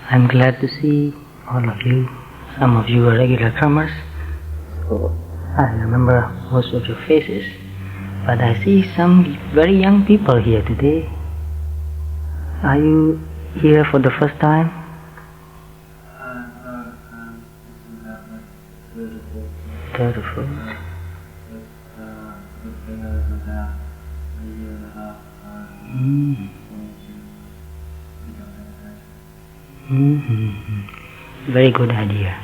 I'm glad to see all of you. Some of you are regular comers, so I remember most of your faces. But I see some very young people here today. Are you here for the first time? Third or fourth? Very good idea.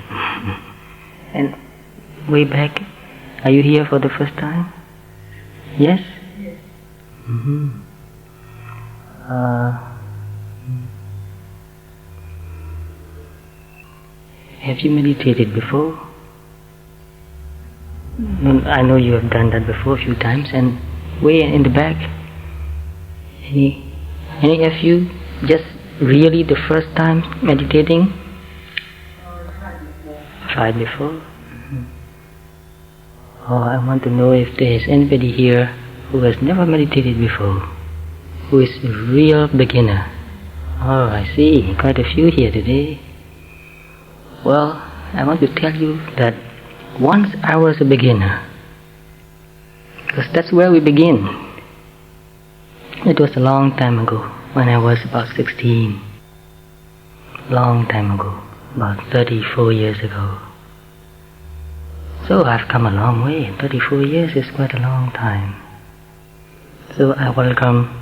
And way back, are you here for the first time? Yes? Have you meditated before? I know you have done that before a few times. And way in the back, any of you just really the first time meditating? Tried before? Oh, I want to know if there is anybody here who has never meditated before, who is a real beginner. Oh, I see, quite a few here today. Well, I want to tell you that once I was a beginner, because that's where we begin. It was a long time ago, when I was about 16. Long time ago, about 34 years ago. So I've come a long way. 34 years is quite a long time. So I welcome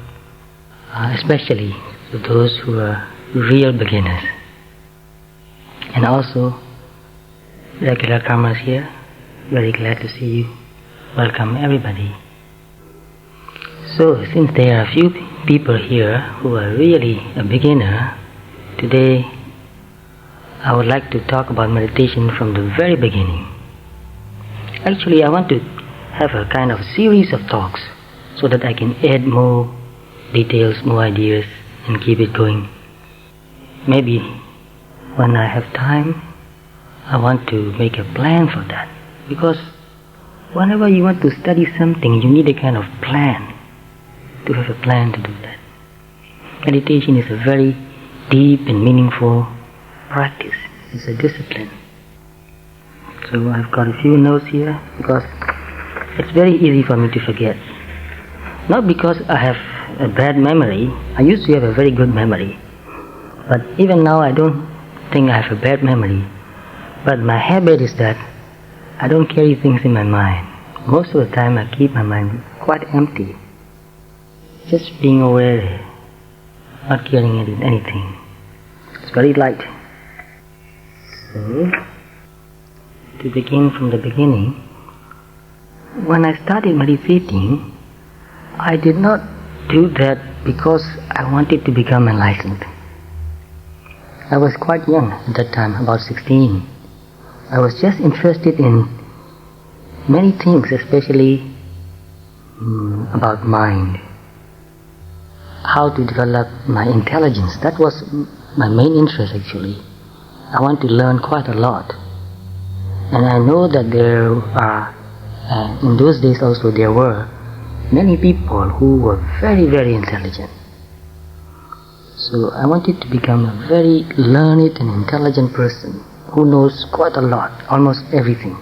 especially to those who are real beginners. And also regular comers here. Very glad to see you. Welcome everybody. So since there are a few people here who are really a beginner, today I would like to talk about meditation from the very beginning. Actually, I want to have a kind of series of talks so that I can add more details, more ideas, and keep it going. Maybe when I have time, I want to make a plan for that. Because whenever you want to study something, you need a kind of plan, to have a plan to do that. Meditation is a very deep and meaningful practice. It's a discipline. So I've got a few notes here because it's very easy for me to forget. Not because I have a bad memory. I used to have a very good memory. But even now I don't think I have a bad memory. But my habit is that I don't carry things in my mind. Most of the time I keep my mind quite empty. Just being aware, not carrying anything. It's very light. So, to begin from the beginning, when I started meditating, I did not do that because I wanted to become enlightened. I was quite young at that time, about 16. I was just interested in many things, especially about mind. How to develop my intelligence. That was my main interest actually. I want to learn quite a lot. And I know that there are, in those days also there were many people who were very, very intelligent. So I wanted to become a very learned and intelligent person who knows quite a lot, almost everything.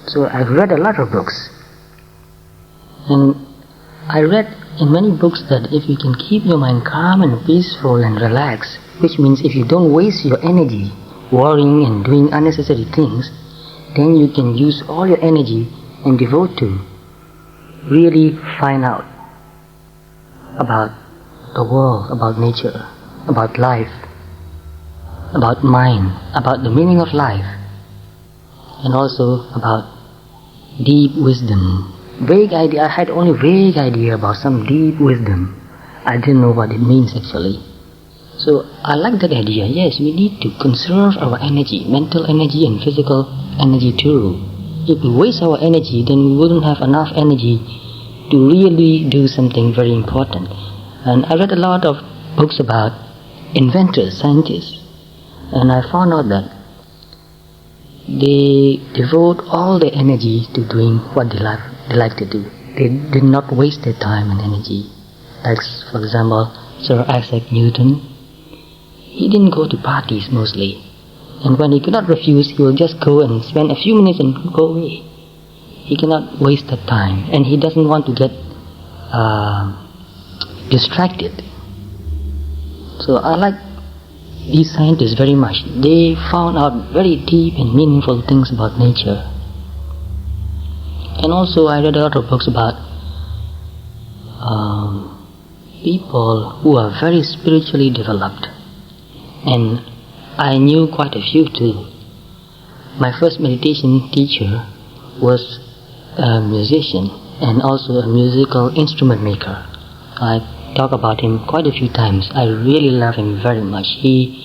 So I've read a lot of books. And I read in many books that if you can keep your mind calm and peaceful and relaxed, which means if you don't waste your energy worrying and doing unnecessary things, then you can use all your energy and devote to really find out about the world, about nature, about life, about mind, about the meaning of life, and also about deep wisdom. Vague idea, I had only vague idea about some deep wisdom. I didn't know what it means actually. So I like that idea. Yes, we need to conserve our energy, mental energy and physical energy too. If we waste our energy, then we wouldn't have enough energy to really do something very important. And I read a lot of books about inventors, scientists, and I found out that they devote all their energy to doing what they like to do. They did not waste their time and energy. Like, for example, Sir Isaac Newton. he didn't go to parties mostly. And when he could not refuse, he will just go and spend a few minutes and go away. He cannot waste that time, and he doesn't want to get distracted. So I like these scientists very much. They found out very deep and meaningful things about nature. And also I read a lot of books about people who are very spiritually developed. And I knew quite a few too. My first meditation teacher was a musician and also a musical instrument maker. I talk about him quite a few times. I really love him very much. He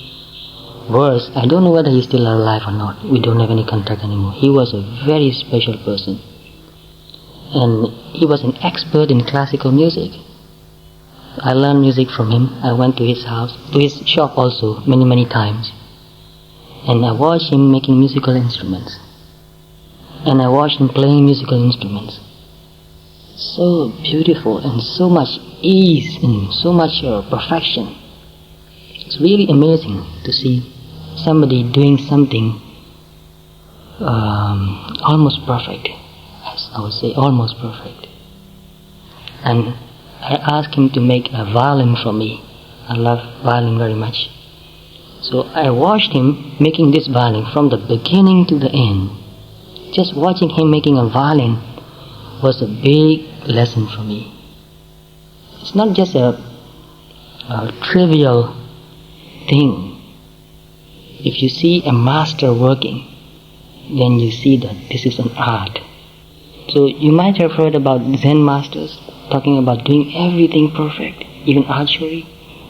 was, I don't know whether he's still alive or not. We don't have any contact anymore. He was a very special person. And he was an expert in classical music. I learned music from him. I went to his house, to his shop also, many times. And I watched him making musical instruments. And I watched him playing musical instruments. So beautiful and so much ease and so much perfection. It's really amazing to see somebody doing something almost perfect. Yes, I would say almost perfect. And I asked him to make a violin for me. I love violin very much. So I watched him making this violin from the beginning to the end. Just watching him making a violin was a big lesson for me. It's not just a trivial thing. If you see a master working, then you see that this is an art. So you might have heard about Zen masters talking about doing everything perfect, even archery.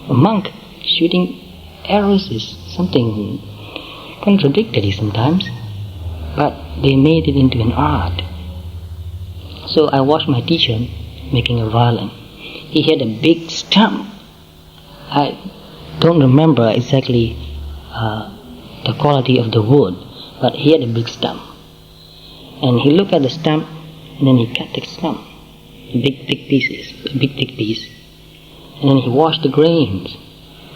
A monk shooting arrows is something contradictory sometimes, but they made it into an art. So I watched my teacher making a violin. He had a big stump. I don't remember exactly the quality of the wood, but he had a big stump. And he looked at the stump, and then he cut the stump, big thick piece. And then he washed the grains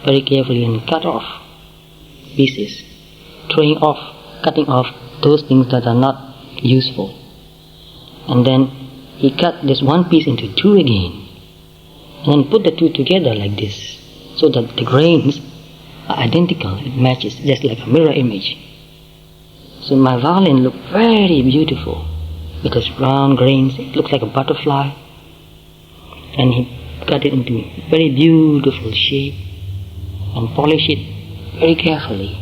very carefully and cut off pieces, cutting off those things that are not useful. And then he cut this one piece into two again, and then put the two together like this, so that the grains are identical. It matches, just like a mirror image. So my violin looked very beautiful, with its round grains. It looked like a butterfly, and he cut it into very beautiful shape and polished it very carefully.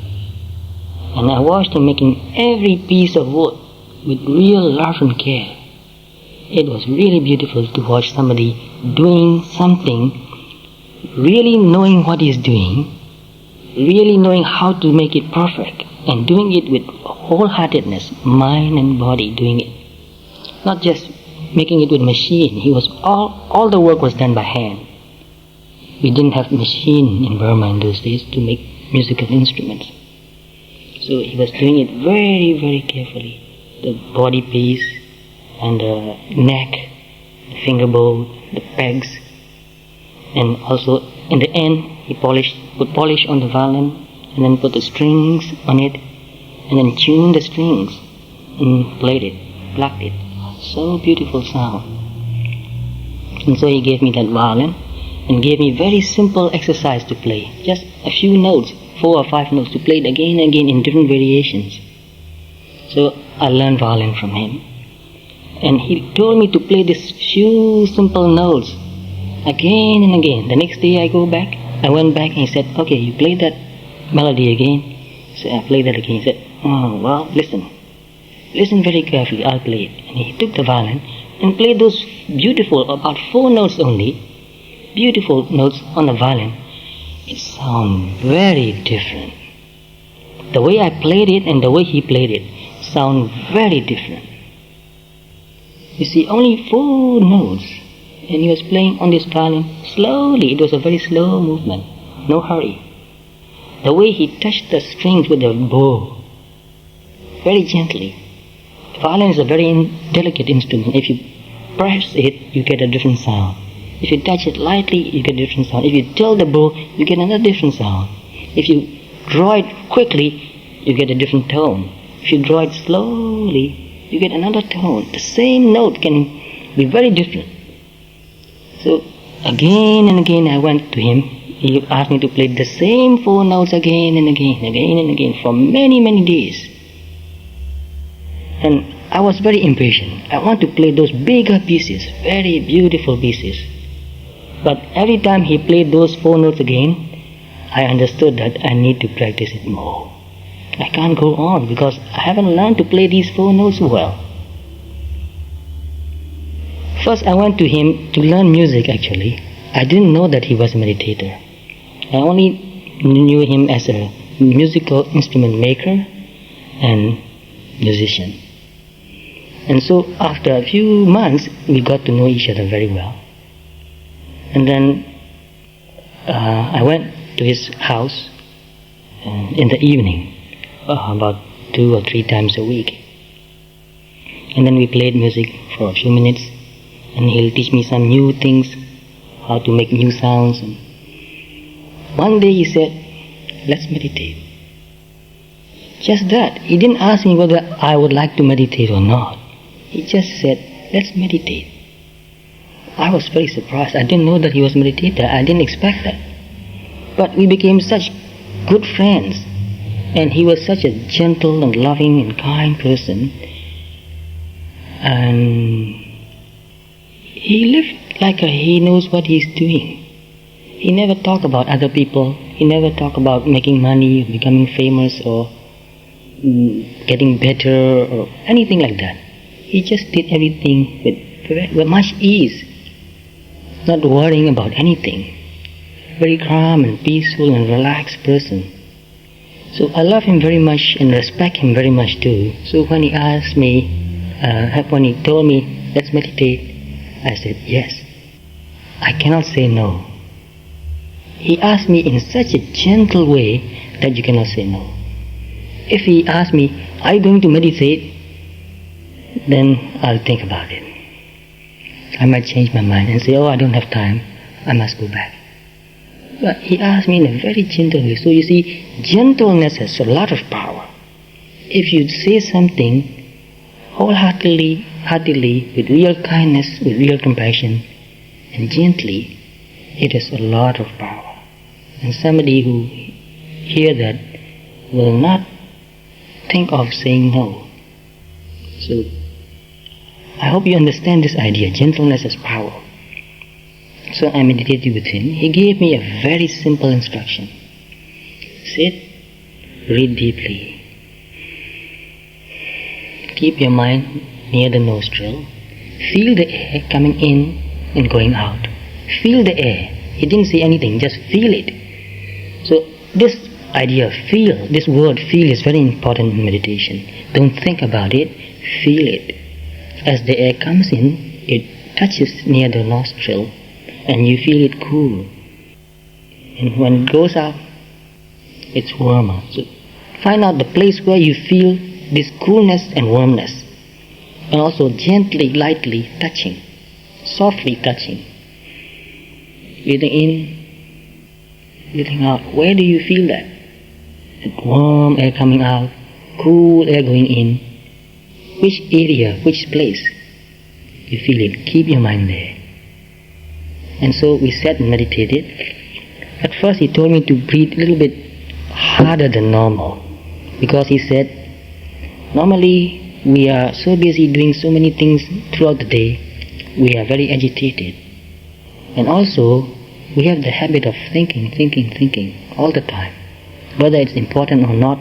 And I watched him making every piece of wood with real love and care. It was really beautiful to watch somebody doing something, really knowing what he's doing, really knowing how to make it perfect, and doing it with wholeheartedness, mind and body doing it. Not just making it with machine. He was all the work was done by hand. We didn't have machine in Burma in those days to make musical instruments. So he was doing it very, very carefully. The body piece and the neck, the finger bowl, the pegs, and also in the end he put polish on the violin, and then put the strings on it, and then tuned the strings and played it, plucked it. So beautiful sound. And so he gave me that violin and gave me very simple exercise to play. Just a few notes, 4 or 5 notes, to play it again and again in different variations. So I learned violin from him. And he told me to play these few simple notes again and again. The next day I went back and he said, okay, you play that melody again. So I played that again. He said, oh, well, listen very carefully, I'll play it. And he took the violin and played those beautiful, about 4 notes only, beautiful notes on the violin. It sounded very different. The way I played it and the way he played it sound very different. You see, only 4 notes, and he was playing on this violin slowly. It was a very slow movement, no hurry. The way he touched the strings with the bow, very gently. The violin is a very delicate instrument. If you press it, you get a different sound. If you touch it lightly, you get a different sound. If you tilt the bow, you get another different sound. If you draw it quickly, you get a different tone. If you draw it slowly, you get another tone. The same note can be very different. So again and again I went to him. He asked me to play the same 4 notes again and again for many, many days. And I was very impatient. I want to play those bigger pieces, very beautiful pieces. But every time he played those 4 notes again, I understood that I need to practice it more. I can't go on because I haven't learned to play these 4 notes well. First I went to him to learn music actually. I didn't know that he was a meditator. I only knew him as a musical instrument maker and musician. And so after a few months, we got to know each other very well. And then I went to his house in the evening, about 2 or 3 times a week. And then we played music for a few minutes, and he'll teach me some new things, how to make new sounds. And one day he said, let's meditate. Just that. He didn't ask me whether I would like to meditate or not. He just said, let's meditate. I was very surprised. I didn't know that he was a meditator. I didn't expect that. But we became such good friends. And he was such a gentle and loving and kind person. And he lived like he knows what he's doing. He never talked about other people. He never talked about making money, becoming famous, or getting better, or anything like that. He just did everything with much ease, not worrying about anything. Very calm and peaceful and relaxed person. So I love him very much and respect him very much too. So when he asked me, when he told me, let's meditate, I said yes. I cannot say no. He asked me in such a gentle way that you cannot say no. If he asked me, are you going to meditate? Then I'll think about it. I might change my mind and say, oh, I don't have time, I must go back. But he asked me in a very gentle way. So you see, gentleness has a lot of power. If you say something wholeheartedly, with real kindness, with real compassion, and gently, it has a lot of power. And somebody who hears that will not think of saying no. So I hope you understand this idea. Gentleness has power. So I meditated with him. He gave me a very simple instruction. Sit, breathe deeply. Keep your mind near the nostril. Feel the air coming in and going out. Feel the air. He didn't say anything, just feel it. So this idea, feel, this word feel is very important in meditation. Don't think about it, feel it. As the air comes in, it touches near the nostril and you feel it cool. And when it goes out, it's warmer. So find out the place where you feel this coolness and warmness. And also gently, lightly touching, softly touching. Breathing in, breathing out. Where do you feel that? That warm air coming out, cool air going in. Which area, which place you feel it? Keep your mind there. And so we sat and meditated. At first he told me to breathe a little bit harder than normal, because he said, normally we are so busy doing so many things throughout the day, we are very agitated. And also, we have the habit of thinking all the time, whether it's important or not.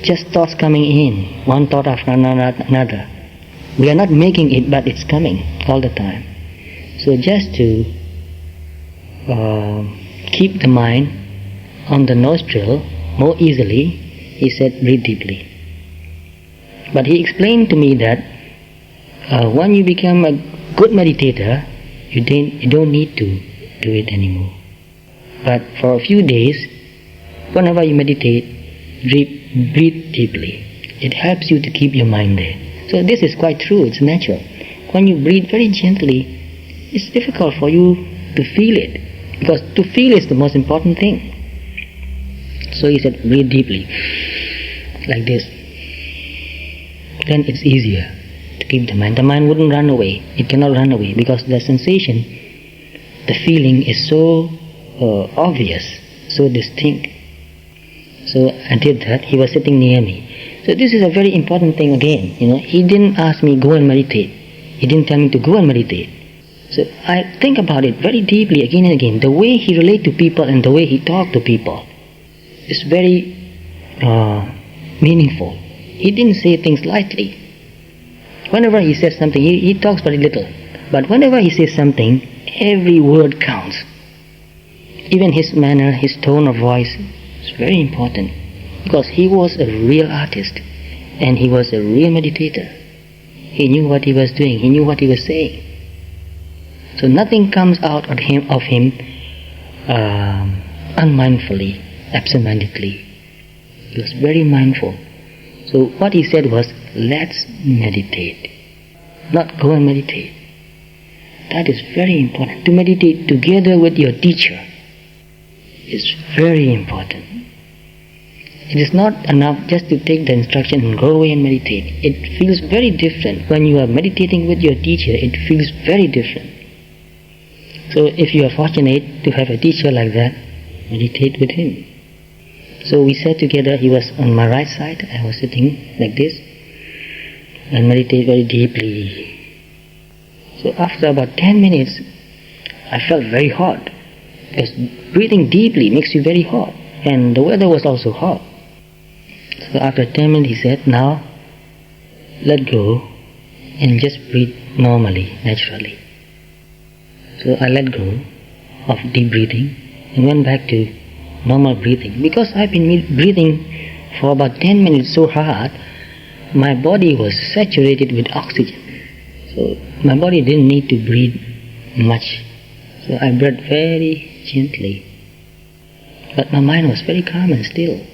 Just thoughts coming in, one thought after another. We are not making it, but it's coming all the time. So just to keep the mind on the nostril more easily, he said, breathe deeply. But he explained to me that when you become a good meditator, you don't need to do it anymore. But for a few days, whenever you meditate, breathe deeply. It helps you to keep your mind there. So this is quite true, it's natural. When you breathe very gently, it's difficult for you to feel it, because to feel is the most important thing. So he said, breathe deeply, like this. Then it's easier to keep the mind. The mind wouldn't run away. It cannot run away because the sensation, the feeling is so obvious, so distinct. So I did that. He was sitting near me. So this is a very important thing again. He didn't ask me go and meditate. He didn't tell me to go and meditate. So I think about it very deeply again and again. The way he related to people and the way he talked to people is very meaningful. He didn't say things lightly. Whenever he says something, he talks very little. But whenever he says something, every word counts. Even his manner, his tone of voice is very important. Because he was a real artist and he was a real meditator. He knew what he was doing. He knew what he was saying. So nothing comes out of him unmindfully, absent-mindedly. He was very mindful. So what he said was, let's meditate. Not go and meditate. That is very important. To meditate together with your teacher is very important. It is not enough just to take the instruction and go away and meditate. It feels very different. When you are meditating with your teacher, it feels very different. So if you are fortunate to have a teacher like that, meditate with him. So we sat together. He was on my right side. I was sitting like this and meditate very deeply. So after about 10 minutes, I felt very hot. Because breathing deeply makes you very hot. And the weather was also hot. So after 10 minutes he said, now let go and just breathe normally, naturally. So I let go of deep breathing and went back to normal breathing. Because I've been breathing for about 10 minutes so hard, my body was saturated with oxygen. So my body didn't need to breathe much. So I breathed very gently. But my mind was very calm and still.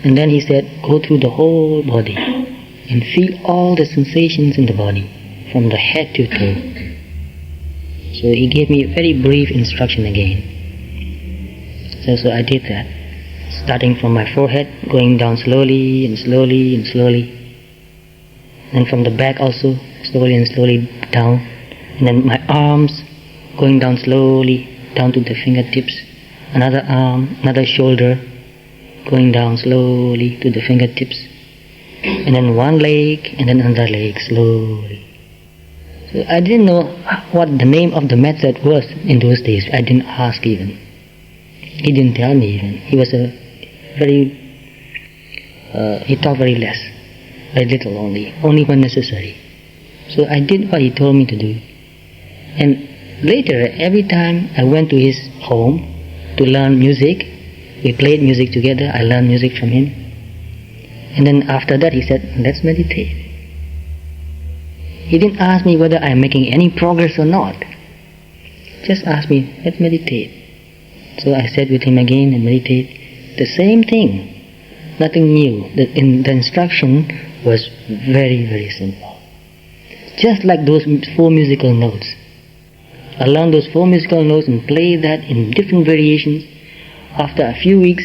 And then he said, go through the whole body and feel all the sensations in the body, from the head to toe. So he gave me a very brief instruction again. So I did that, starting from my forehead, going down slowly and slowly and slowly. And from the back also, slowly and slowly down. And then my arms, going down slowly, down to the fingertips. Another arm, another shoulder, going down slowly to the fingertips. And then one leg, and then another leg, slowly. So I didn't know what the name of the method was in those days. I didn't ask even. He didn't tell me even. He was he talked very less, very little only when necessary. So I did what he told me to do. And later, every time I went to his home to learn music, we played music together, I learned music from him. And then after that he said, let's meditate. He didn't ask me whether I am making any progress or not. Just asked me, let's meditate. So I sat with him again and meditate. The same thing, nothing new. The instruction was very, very simple. Just like those 4 musical notes. I learned those 4 musical notes and played that in different variations. After a few weeks,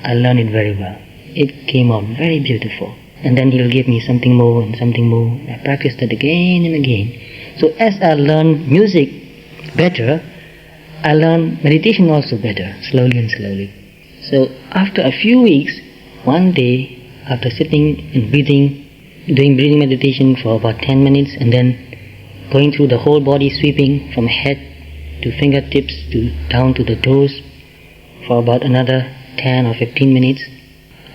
I learned it very well. It came out very beautiful. And then he'll give me something more and something more. I practiced it again and again. So as I learned music better, I learned meditation also better, slowly and slowly. So after a few weeks, one day, after sitting and breathing, doing breathing meditation for about 10 minutes and then going through the whole body, sweeping from head to fingertips to down to the toes for about another 10 or 15 minutes,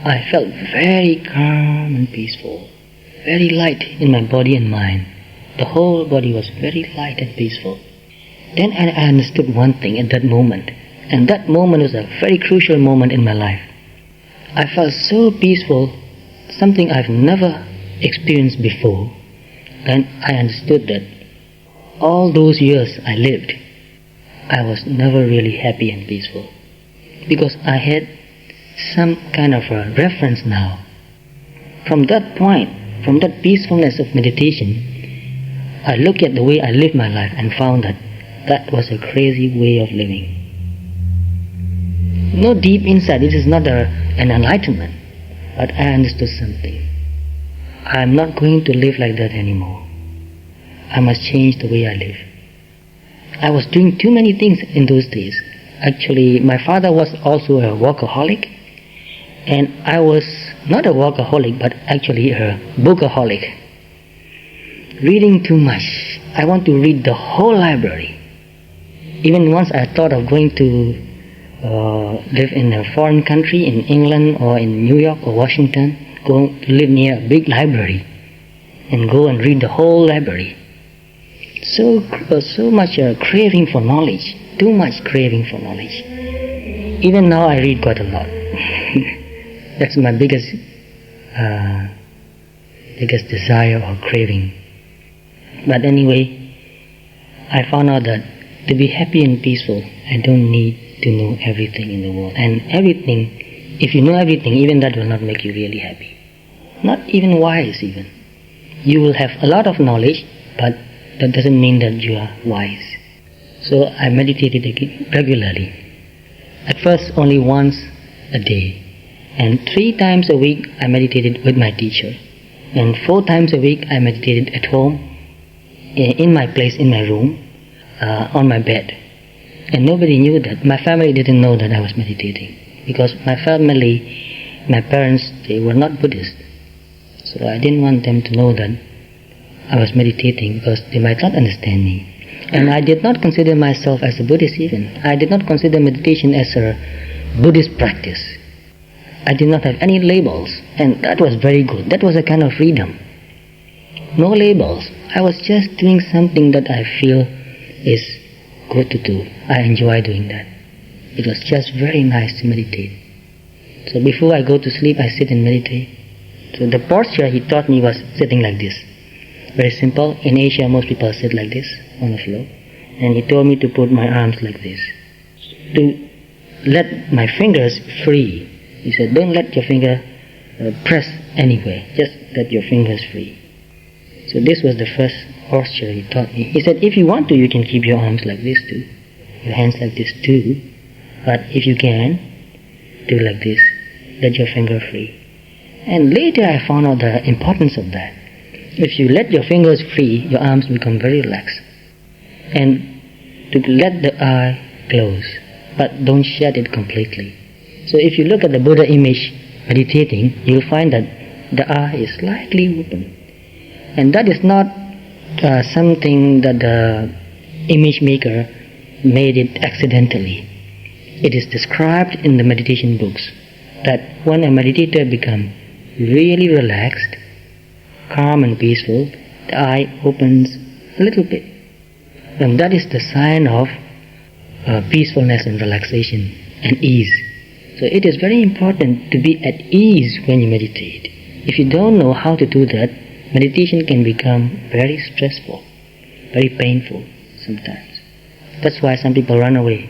I felt very calm and peaceful, very light in my body and mind. The whole body was very light and peaceful. Then I understood one thing at that moment, and that moment was a very crucial moment in my life. I felt so peaceful, something I've never experienced before, and I understood that all those years I lived, I was never really happy and peaceful, because I had some kind of a reference now. From that point, from that peacefulness of meditation, I looked at the way I lived my life and found that that was a crazy way of living. No, deep inside, this is not an enlightenment. But I understood something. I am not going to live like that anymore. I must change the way I live. I was doing too many things in those days. Actually, my father was also a workaholic, and I was not a workaholic, but actually a bookaholic. Reading too much. I want to read the whole library. Even once I thought of going to live in a foreign country, in England or in New York or Washington, go to live near a big library and go and read the whole library. So much craving for knowledge, too much craving for knowledge. Even now I read quite a lot. That's my biggest desire or craving. But anyway, I found out that to be happy and peaceful, I don't need to know everything in the world. And everything, if you know everything, even that will not make you really happy. Not even wise even. You will have a lot of knowledge, but that doesn't mean that you are wise. So I meditated regularly. At first only once a day. And 3 times a week I meditated with my teacher. And 4 times a week I meditated at home, in my place, in my room, on my bed. And nobody knew that. My family didn't know that I was meditating. Because my family, my parents, they were not Buddhist. So I didn't want them to know that I was meditating, because they might not understand me. And I did not consider myself as a Buddhist even. I did not consider meditation as a Buddhist practice. I did not have any labels, and that was very good. That was a kind of freedom. No labels. I was just doing something that I feel is good to do. I enjoy doing that. It was just very nice to meditate. So before I go to sleep, I sit and meditate. So the posture he taught me was sitting like this. Very simple. In Asia, most people sit like this on the floor. And he told me to put my arms like this. To let my fingers free. He said, don't let your finger press anywhere. Just let your fingers free. So this was the first posture he taught me. He said, if you want to, you can keep your arms like this too. Your hands like this too. But if you can, do like this. Let your finger free. And later I found out the importance of that. If you let your fingers free, your arms become very relaxed. And to let the eye close, but don't shut it completely. So if you look at the Buddha image meditating, you'll find that the eye is slightly open. And that is not something that the image maker made it accidentally. It is described in the meditation books that when a meditator becomes really relaxed, calm and peaceful, the eye opens a little bit. And that is the sign of peacefulness and relaxation and ease. So it is very important to be at ease when you meditate. If you don't know how to do that, meditation can become very stressful, very painful sometimes. That's why some people run away.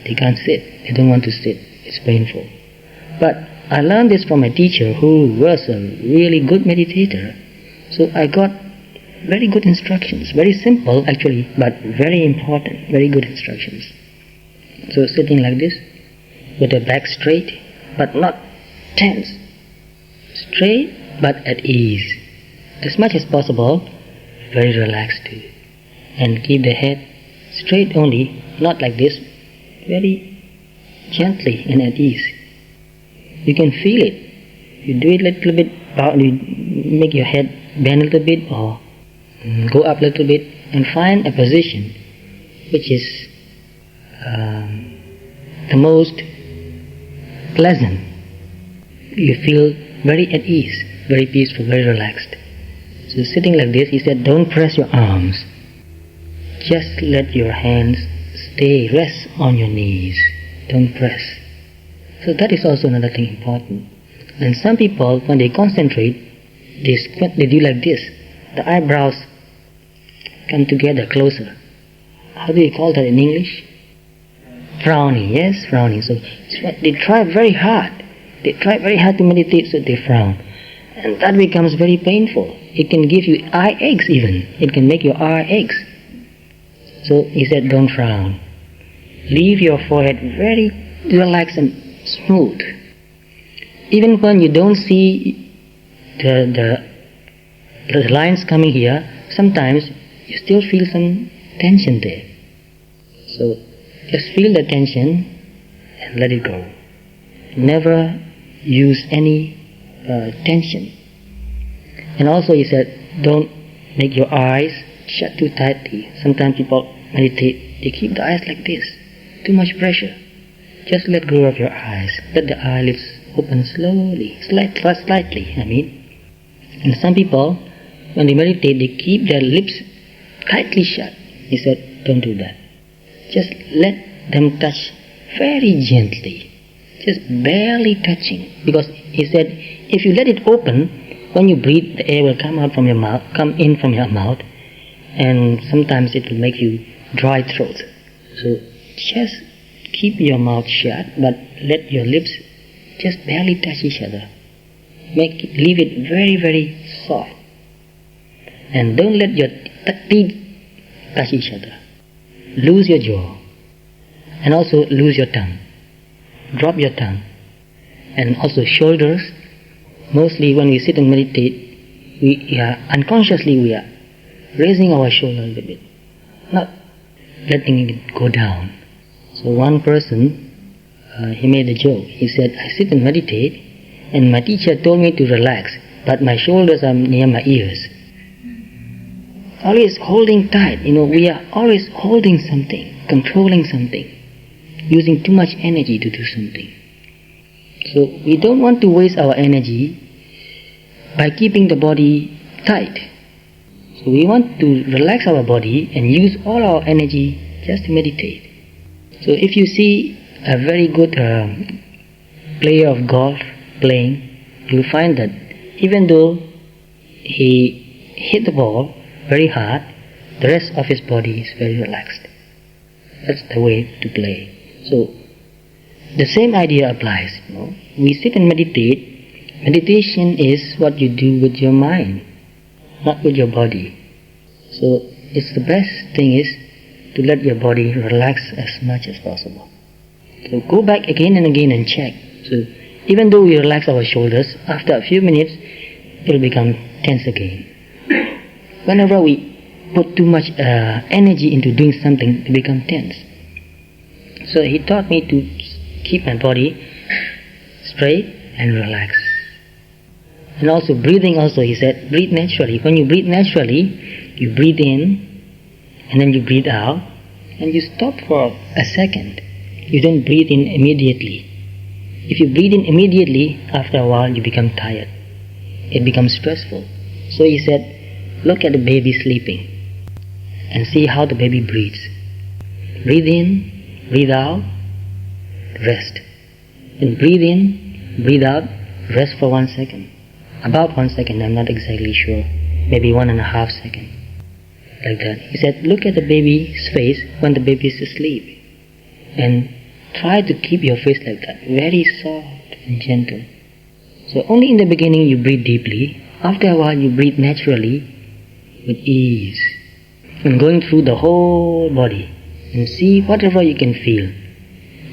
They can't sit. They don't want to sit. It's painful. But I learned this from a teacher who was a really good meditator. So I got very good instructions. Very simple actually, but very important. Very good instructions. So sitting like this, with the back straight, but not tense. Straight, but at ease. As much as possible, very relaxed too. And keep the head straight only, not like this, very gently and at ease. You can feel it. You do it a little bit, you make your head bend a little bit or go up a little bit and find a position which is the most pleasant. You feel very at ease, very peaceful, very relaxed. So sitting like this, he said, don't press your arms. Just let your hands rest on your knees. Don't press. So that is also another thing important. And some people, when they concentrate, they do like this. The eyebrows come together closer. How do you call that in English? Frowning, yes, frowning. So they try very hard. They try very hard to meditate, so they frown. And that becomes very painful. It can give you eye aches even. It can make your eye aches. So he said, don't frown. Leave your forehead very relaxed and smooth. Even when you don't see the lines coming here, sometimes you still feel some tension there. So just feel the tension and let it go. Never use any tension. And also he said, don't make your eyes shut too tightly. Sometimes people meditate, they keep the eyes like this. Too much pressure. Just let go of your eyes. Let the eyelids open slowly, slightly, And some people, when they meditate, they keep their lips tightly shut. He said, don't do that. Just let them touch very gently. Just barely touching. Because he said, if you let it open, when you breathe, the air will come in from your mouth, and sometimes it will make you dry throat. So just keep your mouth shut, but let your lips just barely touch each other. Leave it very, very soft. And don't let your teeth touch each other. Loose your jaw. And also loose your tongue. Drop your tongue. And also shoulders. Mostly when we sit and meditate, we are raising our shoulder a little bit. Not letting it go down. So one person, he made a joke. He said, I sit and meditate, and my teacher told me to relax, but my shoulders are near my ears. Always holding tight. We are always holding something, controlling something, using too much energy to do something. So we don't want to waste our energy by keeping the body tight. So we want to relax our body and use all our energy just to meditate. So if you see a very good player of golf playing, you'll find that even though he hit the ball very hard, the rest of his body is very relaxed. That's the way to play. So the same idea applies. We sit and meditate. Meditation is what you do with your mind, not with your body. So it's the best thing is to let your body relax as much as possible. So go back again and again and check. So even though we relax our shoulders, after a few minutes, it will become tense again. Whenever we put too much energy into doing something, it becomes tense. So he taught me to keep my body straight and relaxed. And also breathing also, he said, breathe naturally. When you breathe naturally, you breathe in, and then you breathe out, and you stop for a second. You don't breathe in immediately. If you breathe in immediately, after a while you become tired. It becomes stressful. So he said, look at the baby sleeping and see how the baby breathes. Breathe in, breathe out, rest. And breathe in, breathe out, rest for 1 second. About 1 second, I'm not exactly sure. Maybe 1.5 seconds. Like that. He said, look at the baby's face when the baby is asleep. And try to keep your face like that. Very soft and gentle. So only in the beginning you breathe deeply. After a while you breathe naturally with ease. And going through the whole body. And see whatever you can feel.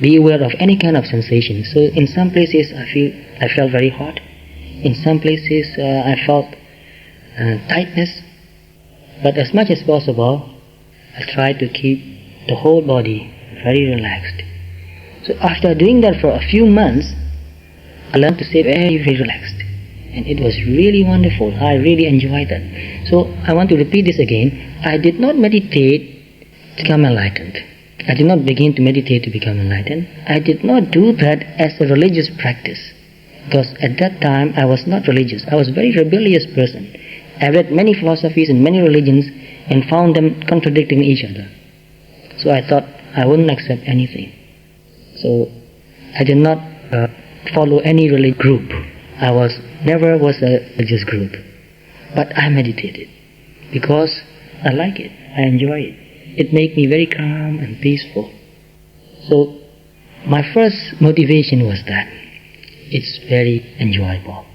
Be aware of any kind of sensation. So in some places I felt very hot. In some places I felt tightness. But as much as possible, I try to keep the whole body very relaxed. So after doing that for a few months, I learned to stay very, very relaxed. And it was really wonderful. I really enjoyed that. So I want to repeat this again. I did not meditate to become enlightened. I did not begin to meditate to become enlightened. I did not do that as a religious practice. Because at that time I was not religious. I was a very rebellious person. I read many philosophies and many religions and found them contradicting each other. So I thought I wouldn't accept anything. So I did not follow any religious group. I never was a religious group. But I meditated because I like it. I enjoy it. It made me very calm and peaceful. So my first motivation was that it's very enjoyable.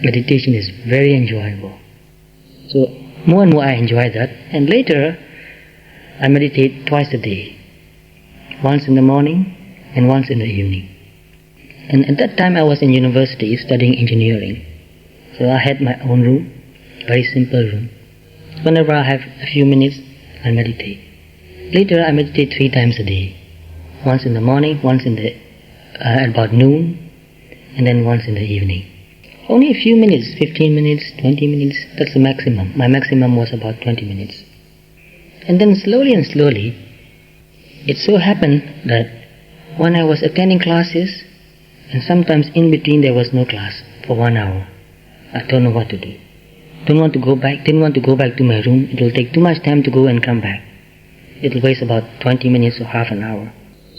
Meditation is very enjoyable. So more and more I enjoy that. And later I meditate twice a day. Once in the morning and once in the evening. And at that time I was in university studying engineering. So I had my own room, very simple room. Whenever I have a few minutes, I meditate. Later I meditate 3 times a day. Once in the morning, once in the about noon, and then once in the evening. Only a few minutes, 15 minutes, 20 minutes, that's the maximum. My maximum was about 20 minutes. And then slowly and slowly, it so happened that when I was attending classes, and sometimes in between there was no class for 1 hour, I don't know what to do. Didn't want to go back to my room. It will take too much time to go and come back. It will waste about 20 minutes or half an hour.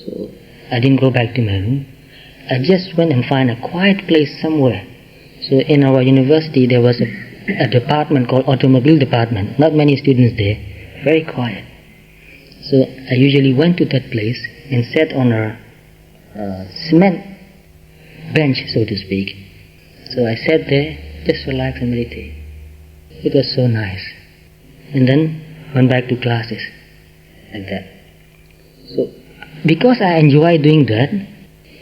So I didn't go back to my room. I just went and found a quiet place somewhere. So in our university there was a department called automobile department. Not many students there. Very quiet. So I usually went to that place and sat on a cement bench, so to speak. So I sat there, just relax and meditate. It was so nice. And then went back to classes like that. So because I enjoy doing that,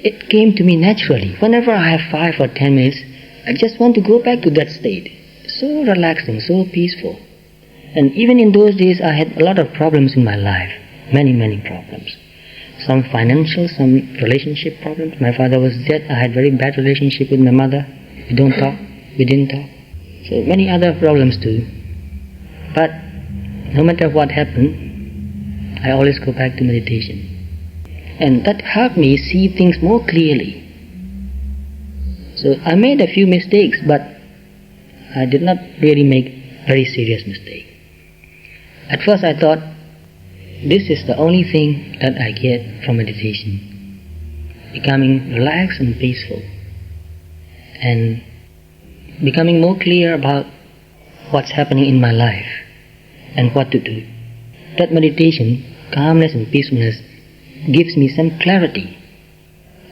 it came to me naturally. Whenever I have 5 or 10 minutes, I just want to go back to that state. So relaxing, so peaceful. And even in those days, I had a lot of problems in my life. Many problems. Some financial, some relationship problems. My father was dead. I had very bad relationship with my mother. We didn't talk. So many other problems too. But no matter what happened, I always go back to meditation. And that helped me see things more clearly. So I made a few mistakes, but I did not really make very serious mistakes. At first I thought, this is the only thing that I get from meditation. Becoming relaxed and peaceful. And becoming more clear about what's happening in my life and what to do. That meditation, calmness and peacefulness, gives me some clarity.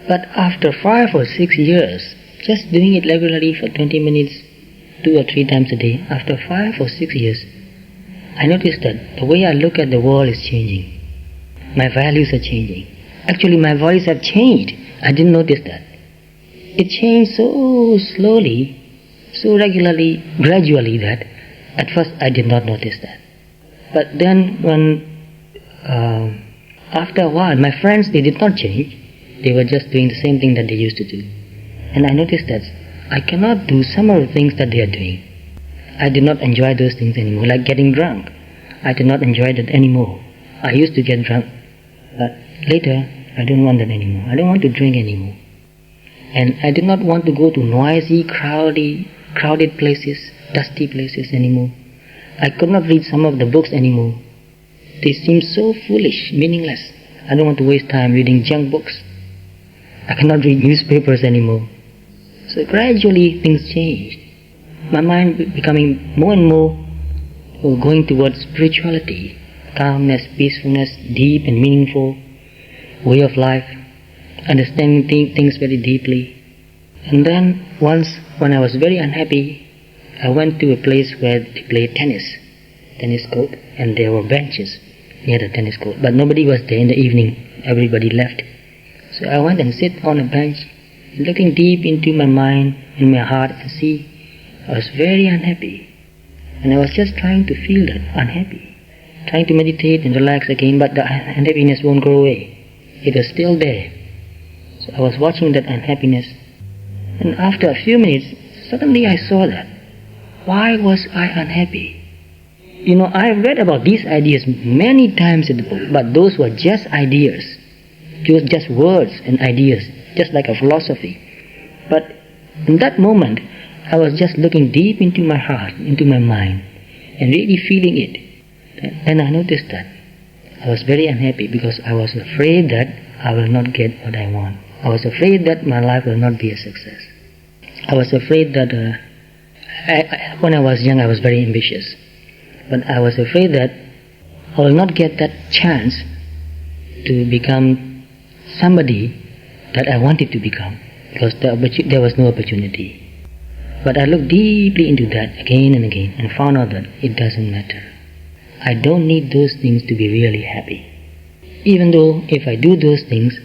But after 5 or 6 years, just doing it regularly for 20 minutes, 2 or 3 times a day, after 5 or 6 years, I noticed that the way I look at the world is changing. My values are changing. Actually, my values have changed. I didn't notice that. It changed so slowly, so regularly, gradually that at first I did not notice that. But then after a while, my friends, they did not change. They were just doing the same thing that they used to do. And I noticed that I cannot do some of the things that they are doing. I did not enjoy those things anymore, like getting drunk. I did not enjoy that anymore. I used to get drunk, but later I don't want that anymore. I don't want to drink anymore. And I did not want to go to noisy, crowded places, dusty places anymore. I could not read some of the books anymore. They seemed so foolish, meaningless. I don't want to waste time reading junk books. I cannot read newspapers anymore. So gradually things changed. My mind becoming more and more going towards spirituality, calmness, peacefulness, deep and meaningful way of life, understanding things very deeply. And then once when I was very unhappy, I went to a place where they played tennis court, and there were benches near the tennis court. But nobody was there in the evening, everybody left. So I went and sit on a bench, looking deep into my mind and my heart and see I was very unhappy. And I was just trying to feel that unhappy, trying to meditate and relax again, but the unhappiness won't go away. It was still there. So I was watching that unhappiness, and after a few minutes, suddenly I saw that. Why was I unhappy? I read about these ideas many times in the book, but those were just ideas, just words and ideas, just like a philosophy. But in that moment, I was just looking deep into my heart, into my mind, and really feeling it. Then I noticed that I was very unhappy because I was afraid that I will not get what I want. I was afraid that my life will not be a success. I was afraid that when I was young I was very ambitious. But I was afraid that I will not get that chance to become somebody that I wanted to become because there was no opportunity. But I looked deeply into that again and again and found out that it doesn't matter. I don't need those things to be really happy. Even though if I do those things,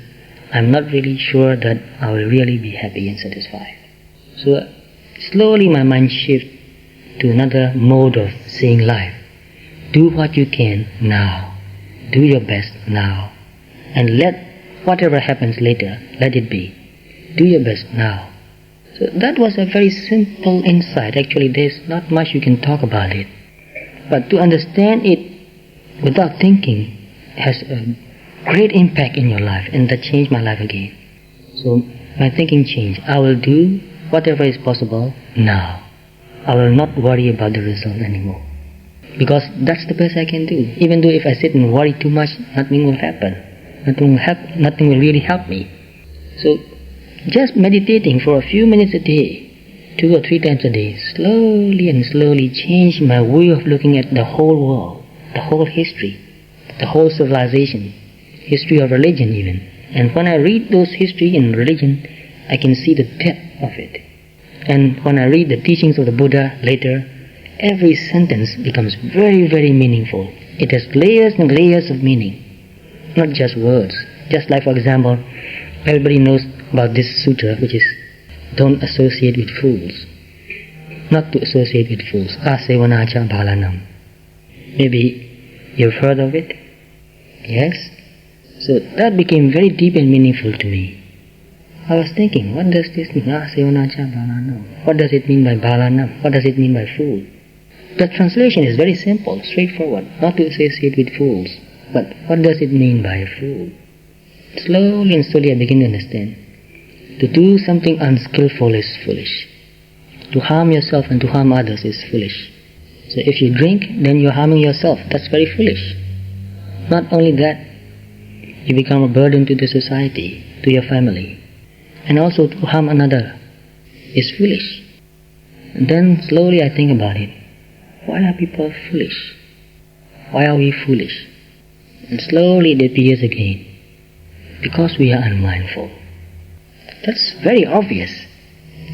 I'm not really sure that I will really be happy and satisfied. So slowly my mind shifts to another mode of seeing life. Do what you can now. Do your best now. And let whatever happens later, let it be. Do your best now. So that was a very simple insight. Actually, there's not much you can talk about it. But to understand it without thinking has a great impact in your life, and that changed my life again. So my thinking changed. I will do whatever is possible now. I will not worry about the result anymore. Because that's the best I can do. Even though if I sit and worry too much, nothing will happen. Nothing will really help me. So just meditating for a few minutes a day, 2 or 3 times a day, slowly and slowly changed my way of looking at the whole world, the whole history, the whole civilization, history of religion even. And when I read those history and religion, I can see the depth of it. And when I read the teachings of the Buddha later, every sentence becomes very, very meaningful. It has layers and layers of meaning, not just words. Just like, for example, everybody knows about this sutra, which is don't associate with fools. Not to associate with fools. Asevanacha bhalanam. Maybe you've heard of it? Yes? So that became very deep and meaningful to me. I was thinking, what does this mean? Asevanacha bhalanam. What does it mean by bhalanam? What does it mean by fool? The translation is very simple, straightforward. Not to associate with fools. But what does it mean by a fool? Slowly and slowly I begin to understand. To do something unskillful is foolish. To harm yourself and to harm others is foolish. So if you drink, then you're harming yourself. That's very foolish. Not only that, you become a burden to the society, to your family. And also to harm another is foolish. And then slowly I think about it. Why are people foolish? Why are we foolish? And slowly it appears again. Because we are unmindful. That's very obvious,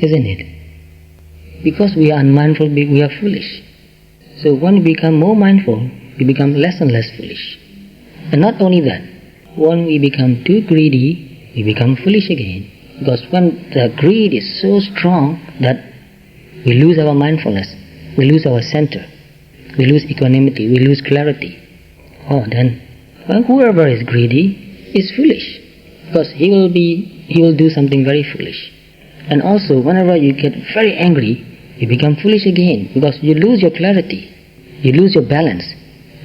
isn't it? Because we are unmindful, we are foolish. So when we become more mindful, we become less and less foolish. And not only that, when we become too greedy, we become foolish again. Because when the greed is so strong that we lose our mindfulness, we lose our center, we lose equanimity, we lose clarity. Oh, then, well, whoever is greedy is foolish. Because he will do something very foolish. And also, whenever you get very angry, you become foolish again, because you lose your clarity, you lose your balance.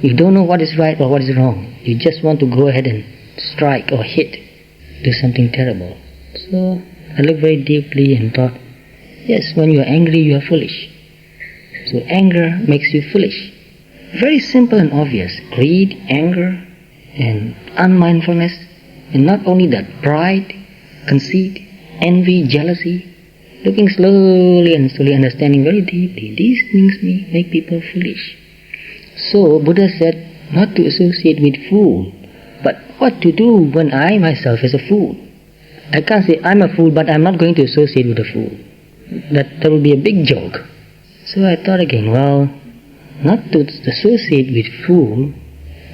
You don't know what is right or what is wrong. You just want to go ahead and strike or hit, do something terrible. So I looked very deeply and thought, yes, when you are angry, you are foolish. So anger makes you foolish. Very simple and obvious. Greed, anger, and unmindfulness. And not only that, pride, conceit, envy, jealousy. Looking slowly and slowly, understanding very deeply, these things make people foolish. So Buddha said not to associate with fool, but what to do when I myself is a fool. I can't say I'm a fool, but I'm not going to associate with a fool. That would be a big joke. So I thought again, well, not to associate with fool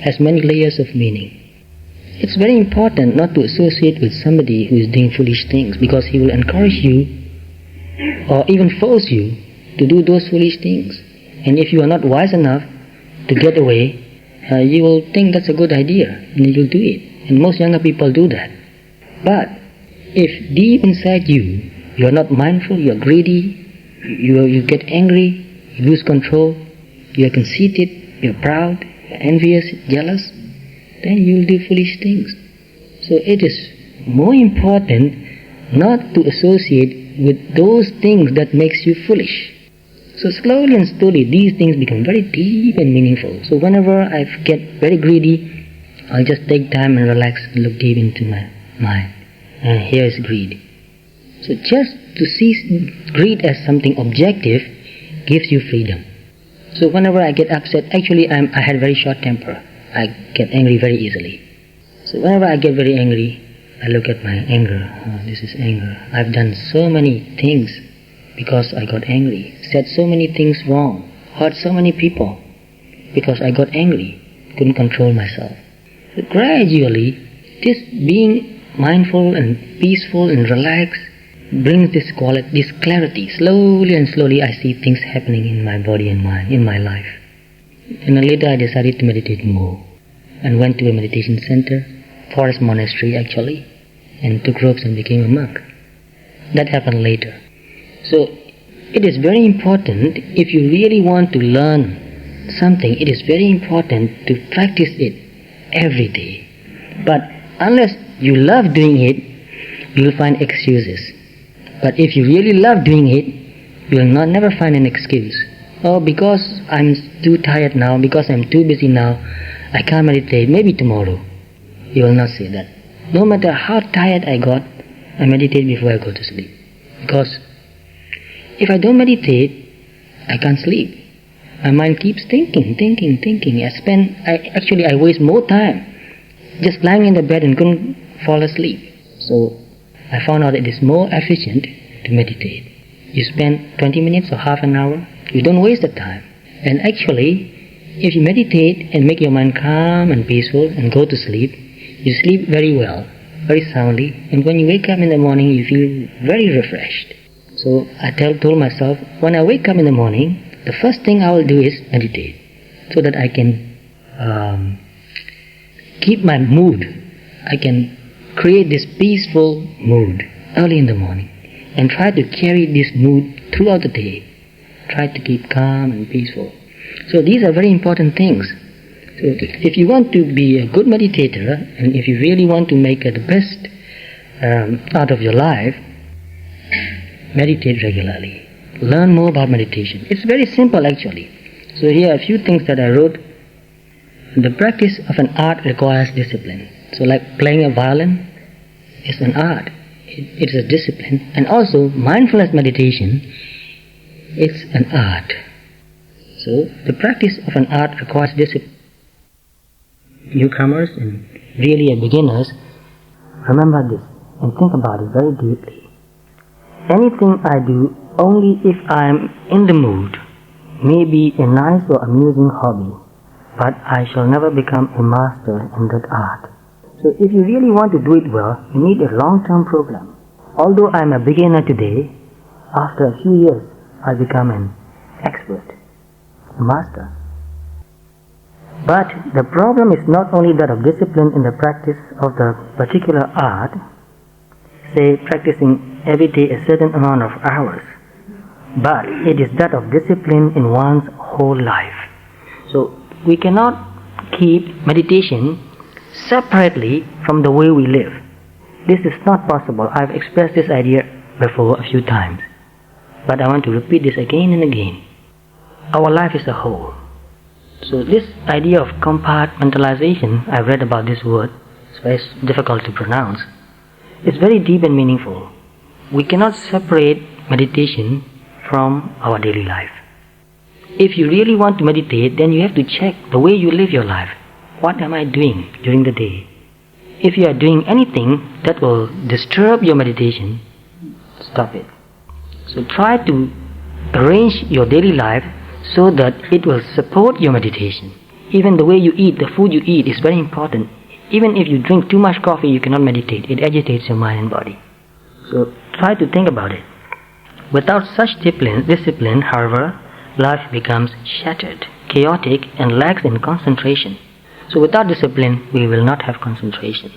has many layers of meaning. It's very important not to associate with somebody who is doing foolish things, because he will encourage you or even force you to do those foolish things. And if you are not wise enough to get away, you will think that's a good idea and you will do it. And most younger people do that. But if deep inside you, you are not mindful, you are greedy, you get angry, you lose control, you are conceited, you are proud, you are envious, jealous, then you will do foolish things. So it is more important not to associate with those things that makes you foolish. So slowly and slowly these things become very deep and meaningful. So whenever I get very greedy, I'll just take time and relax and look deep into my mind. And here is greed. So just to see greed as something objective gives you freedom. So whenever I get upset, actually I had very short temper. I get angry very easily. So whenever I get very angry, I look at my anger. Oh, this is anger. I've done so many things because I got angry. Said so many things wrong. Hurt so many people because I got angry. Couldn't control myself. So gradually, this being mindful and peaceful and relaxed, brings this quality, this clarity. Slowly and slowly I see things happening in my body and mind, in my life. And then later I decided to meditate more and went to a meditation center, forest monastery actually, and took robes and became a monk. That happened later. So it is very important, if you really want to learn something, it is very important to practice it every day. But unless you love doing it, you will find excuses. But if you really love doing it, you will never find an excuse. Oh, because I'm too tired now, because I'm too busy now, I can't meditate, maybe tomorrow. You will not say that. No matter how tired I got, I meditate before I go to sleep. Because if I don't meditate, I can't sleep. My mind keeps thinking. I waste more time just lying in the bed and couldn't fall asleep. So I found out that it is more efficient to meditate. You spend 20 minutes or half an hour, you don't waste the time. And actually, if you meditate and make your mind calm and peaceful and go to sleep, you sleep very well, very soundly, and when you wake up in the morning, you feel very refreshed. So I told myself, when I wake up in the morning, the first thing I will do is meditate, so that I can keep my mood. I can create this peaceful mood early in the morning and try to carry this mood throughout the day. Try to keep calm and peaceful. So these are very important things. So if you want to be a good meditator, and if you really want to make the best out of your life, meditate regularly. Learn more about meditation. It's very simple actually. So here are a few things that I wrote. The practice of an art requires discipline. So like playing a violin is an art. It's a discipline. And also mindfulness meditation is an art. So the practice of an art requires discipline. Newcomers and really beginners, remember this and think about it very deeply. Anything I do only if I am in the mood may be a nice or amusing hobby, but I shall never become a master in that art. So if you really want to do it well, you need a long-term program. Although I am a beginner today, after a few years I'll become an expert, a master. But the problem is not only that of discipline in the practice of the particular art, say practicing every day a certain amount of hours, but it is that of discipline in one's whole life. So we cannot keep meditation separately from the way we live. This is not possible. I've expressed this idea before a few times, but I want to repeat this again and again. Our life is a whole. So this idea of compartmentalization, I've read about this word, it's very difficult to pronounce. It's very deep and meaningful. We cannot separate meditation from our daily life. If you really want to meditate, then you have to check the way you live your life. What am I doing during the day? If you are doing anything that will disturb your meditation, stop it. So try to arrange your daily life so that it will support your meditation. Even the way you eat, the food you eat is very important. Even if you drink too much coffee, you cannot meditate. It agitates your mind and body. So try to think about it. Without such discipline, however, life becomes shattered, chaotic, and lacks in concentration. So without discipline, we will not have concentration.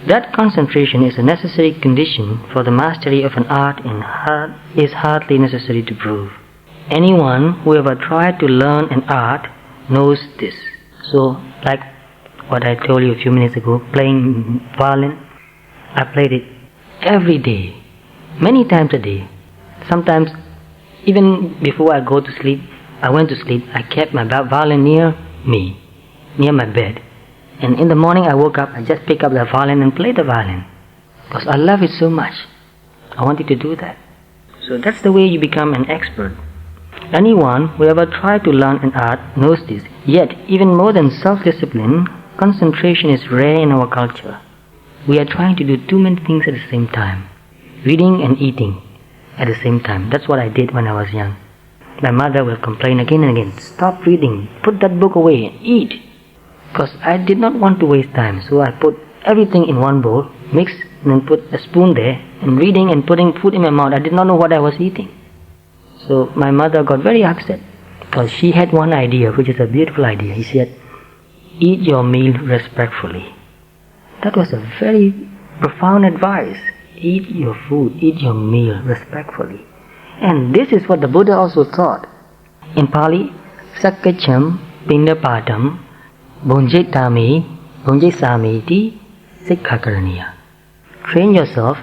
That concentration is a necessary condition for the mastery of an art and is hardly necessary to prove. Anyone who ever tried to learn an art knows this. So, like what I told you a few minutes ago, playing violin, I played it every day, many times a day. Sometimes, even before I go to sleep, I went to sleep, I kept my violin near me, near my bed. And in the morning I woke up, I just pick up the violin and play the violin. Because I love it so much. I wanted to do that. So that's the way you become an expert. Anyone who ever tried to learn an art knows this. Yet, even more than self-discipline, concentration is rare in our culture. We are trying to do too many things at the same time. Reading and eating at the same time. That's what I did when I was young. My mother will complain again and again, stop reading, put that book away and eat. Because I did not want to waste time, so I put everything in one bowl, mix and put a spoon there, and reading and putting food in my mouth. I did not know what I was eating. So my mother got very upset because she had one idea, which is a beautiful idea. He said, eat your meal respectfully. That was a very profound advice. Eat your food, eat your meal respectfully. And this is what the Buddha also taught. In Pali, Sakkacham Pindapadam Bonjetami Bonjesamiti Sikhakaraniya. Train yourself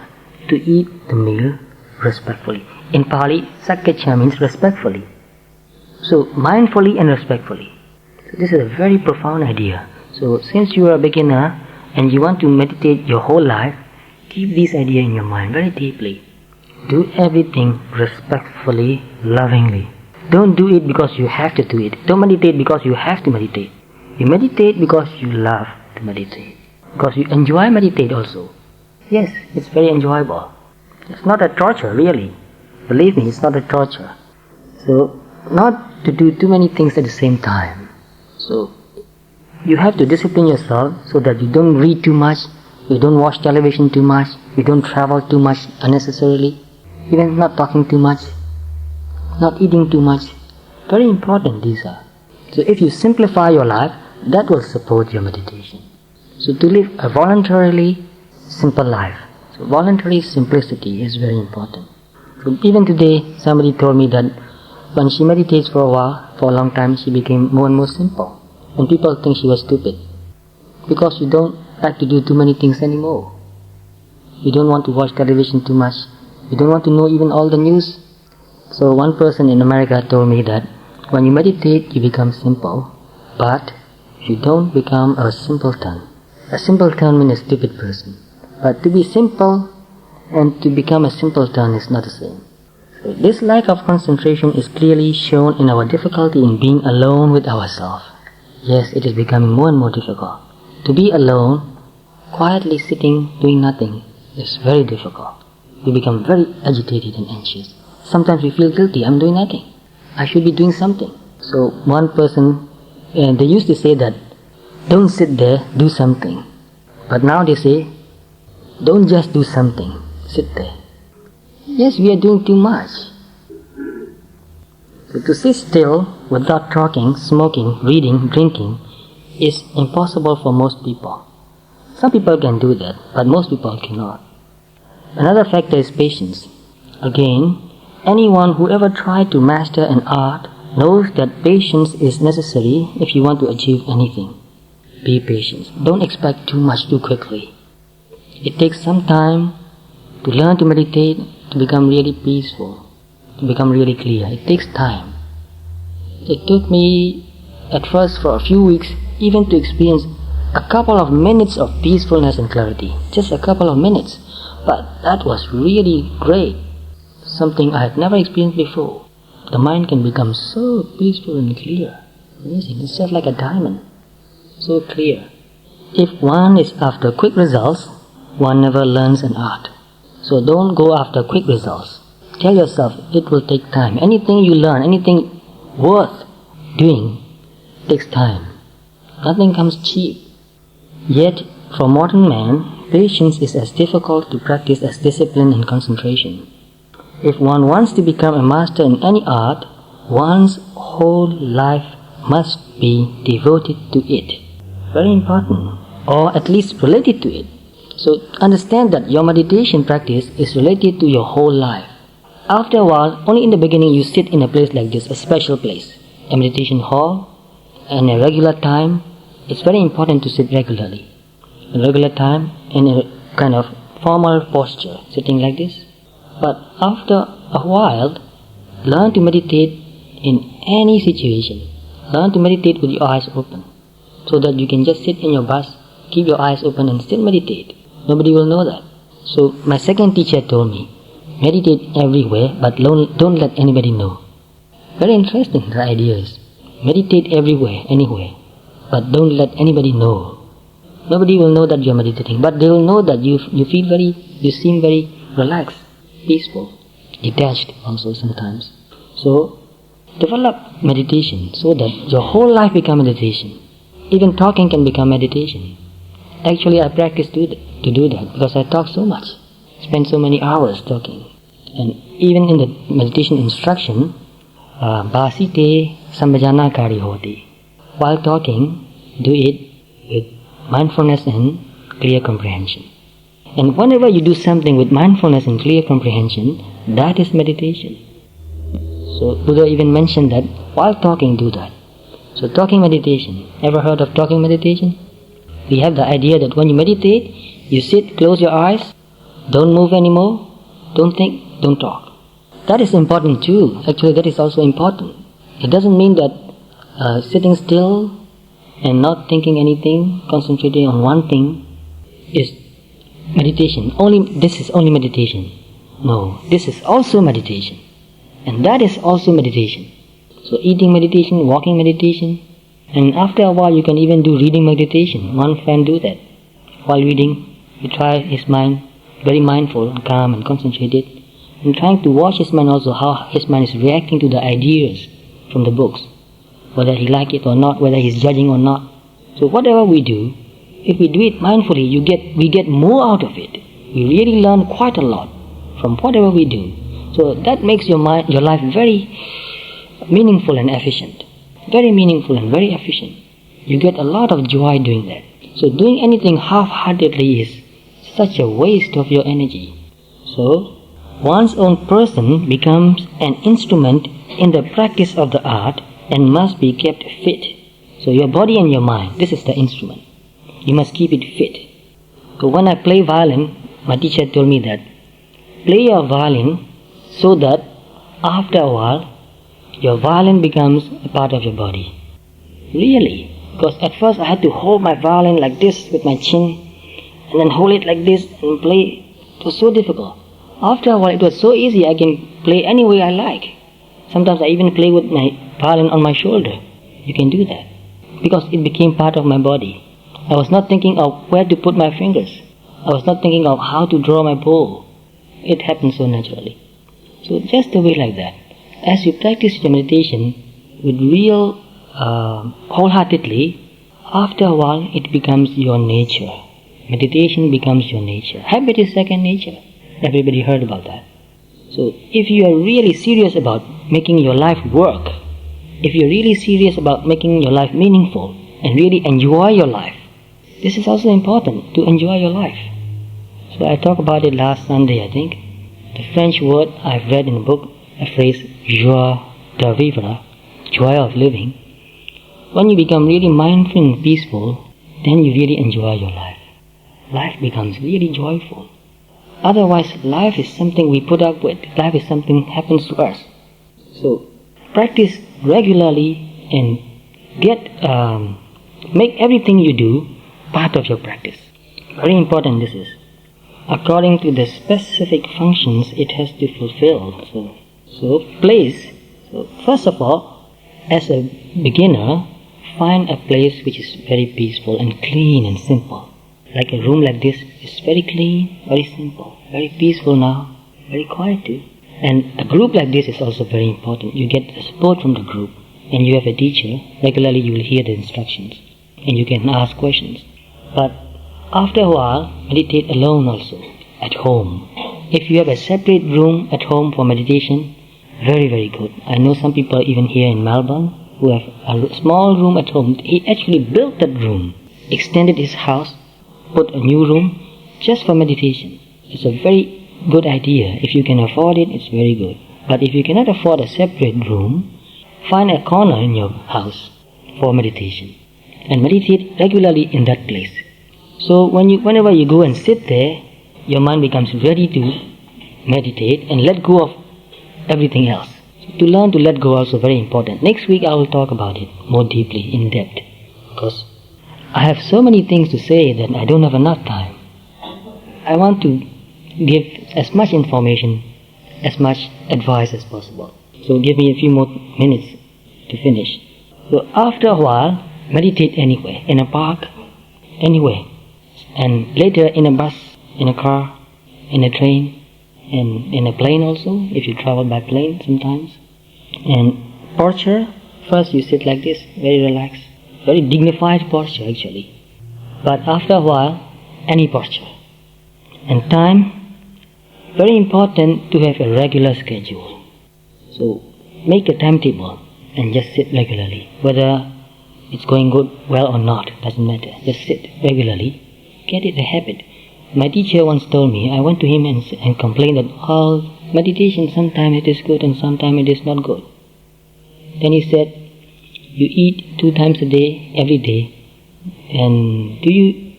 to eat the meal respectfully. In Pali, Sakkacha means respectfully. So, mindfully and respectfully. So this is a very profound idea. So, since you are a beginner and you want to meditate your whole life, keep this idea in your mind very deeply. Do everything respectfully, lovingly. Don't do it because you have to do it. Don't meditate because you have to meditate. You meditate because you love to meditate. Because you enjoy meditate also. Yes, it's very enjoyable. It's not a torture, really. Believe me, it's not a torture. So, not to do too many things at the same time. So, you have to discipline yourself so that you don't read too much, you don't watch television too much, you don't travel too much unnecessarily, even not talking too much, not eating too much. Very important these are. So if you simplify your life, that will support your meditation. So to live a voluntarily simple life. So voluntary simplicity is very important. So even today, somebody told me that when she meditates for a while, for a long time, she became more and more simple. And people think she was stupid. Because you don't like to do too many things anymore. You don't want to watch television too much. You don't want to know even all the news. So one person in America told me that when you meditate, you become simple, but you don't become a simpleton. A simpleton means a stupid person. But to be simple and to become a simpleton is not the same. So this lack of concentration is clearly shown in our difficulty in being alone with ourselves. Yes, it is becoming more and more difficult. To be alone, quietly sitting, doing nothing, is very difficult. We become very agitated and anxious. Sometimes we feel guilty. I'm doing nothing. I should be doing something. So one person, they used to say that, don't sit there, do something. But now they say, don't just do something, sit there. Yes, we are doing too much. So to sit still without talking, smoking, reading, drinking is impossible for most people. Some people can do that, but most people cannot. Another factor is patience. Again, anyone who ever tried to master an art knows that patience is necessary if you want to achieve anything. Be patient. Don't expect too much too quickly. It takes some time to learn to meditate, to become really peaceful, to become really clear. It takes time. It took me at first for a few weeks even to experience a couple of minutes of peacefulness and clarity. Just a couple of minutes. But that was really great. Something I had never experienced before. The mind can become so peaceful and clear. Amazing. It's just like a diamond. So clear. If one is after quick results, one never learns an art. So don't go after quick results. Tell yourself it will take time. Anything you learn, anything worth doing, takes time. Nothing comes cheap. Yet, for modern man, patience is as difficult to practice as discipline and concentration. If one wants to become a master in any art, one's whole life must be devoted to it. Very important, or at least related to it. So understand that your meditation practice is related to your whole life. After a while, only in the beginning you sit in a place like this, a special place, a meditation hall, and a regular time. It's very important to sit regularly. A regular time in a kind of formal posture, sitting like this. But after a while, learn to meditate in any situation. Learn to meditate with your eyes open, so that you can just sit in your bus, keep your eyes open and still meditate. Nobody will know that. So my second teacher told me, meditate everywhere, but don't let anybody know. Very interesting the idea is. Meditate everywhere, anywhere, but don't let anybody know. Nobody will know that you are meditating, but they will know that you seem very relaxed, peaceful, detached also sometimes. So develop meditation so that your whole life becomes meditation. Even talking can become meditation. Actually, I practice to do that because I talk so much, spend so many hours talking. And even in the meditation instruction, Basite Sambhajana Kari Hoti. While talking, do it with mindfulness and clear comprehension. And whenever you do something with mindfulness and clear comprehension, that is meditation. So Buddha even mentioned that while talking, do that. So talking meditation. Ever heard of talking meditation? We have the idea that when you meditate, you sit, close your eyes, don't move anymore, don't think, don't talk. That is important too. Actually, that is also important. It doesn't mean that sitting still and not thinking anything, concentrating on one thing is meditation. This is only meditation. No, this is also meditation. And that is also meditation. So eating meditation, walking meditation, and after a while you can even do reading meditation. One friend do that. While reading, he try his mind, very mindful and calm and concentrated, and trying to watch his mind also, how his mind is reacting to the ideas from the books, whether he like it or not, whether he's judging or not. So whatever we do, if we do it mindfully, we get more out of it. We really learn quite a lot from whatever we do. So that makes your life very meaningful and efficient. Very meaningful and very efficient. You get a lot of joy doing that. So doing anything half-heartedly is such a waste of your energy. So one's own person becomes an instrument in the practice of the art and must be kept fit. So your body and your mind, this is the instrument. You must keep it fit. So when I play violin, my teacher told me that play your violin so that after a while your violin becomes a part of your body. Really. Because at first I had to hold my violin like this with my chin and then hold it like this and play. It was so difficult. After a while it was so easy, I can play any way I like. Sometimes I even play with my violin on my shoulder. You can do that. Because it became part of my body. I was not thinking of where to put my fingers. I was not thinking of how to draw my bow. It happened so naturally. So just a way like that. As you practice your meditation with real wholeheartedly, after a while it becomes your nature. Meditation becomes your nature. Habit is second nature. Everybody heard about that. So if you are really serious about making your life work, if you're really serious about making your life meaningful and really enjoy your life, this is also important, to enjoy your life. So I talked about it last Sunday, I think. The French word I've read in the book, a phrase, joie de vivre, joy of living. When you become really mindful and peaceful, then you really enjoy your life. Life becomes really joyful. Otherwise, life is something we put up with. Life is something happens to us. So practice regularly and make everything you do part of your practice. Very important this is. According to the specific functions it has to fulfill. So first of all, as a beginner, find a place which is very peaceful and clean and simple. Like a room like this is very clean, very simple, very peaceful now, very quiet too. And a group like this is also very important. You get the support from the group and you have a teacher. Regularly you will hear the instructions and you can ask questions. But after a while, meditate alone also, at home. If you have a separate room at home for meditation, very, very good. I know some people even here in Melbourne who have a small room at home. He actually built that room, extended his house, put a new room just for meditation. It's a very good idea. If you can afford it, it's very good. But if you cannot afford a separate room, find a corner in your house for meditation and meditate regularly in that place. So whenever you go and sit there, your mind becomes ready to meditate and let go of everything else. So to learn to let go also very important. Next week I will talk about it more deeply, in depth, because I have so many things to say that I don't have enough time. I want to give as much information, as much advice as possible. So give me a few more minutes to finish. So after a while, meditate anywhere, in a park, anywhere. And later in a bus, in a car, in a train, and in a plane also, if you travel by plane sometimes. And posture, first you sit like this, very relaxed, very dignified posture actually. but after a while, any posture. And time, very important to have a regular schedule. So make a timetable and just sit regularly. Whether it's going well or not, doesn't matter. Just sit regularly. Get it a habit. My teacher once told me, I went to him and complained that meditation, sometimes it is good and sometimes it is not good. Then he said, you eat 2 times a day, every day, and do you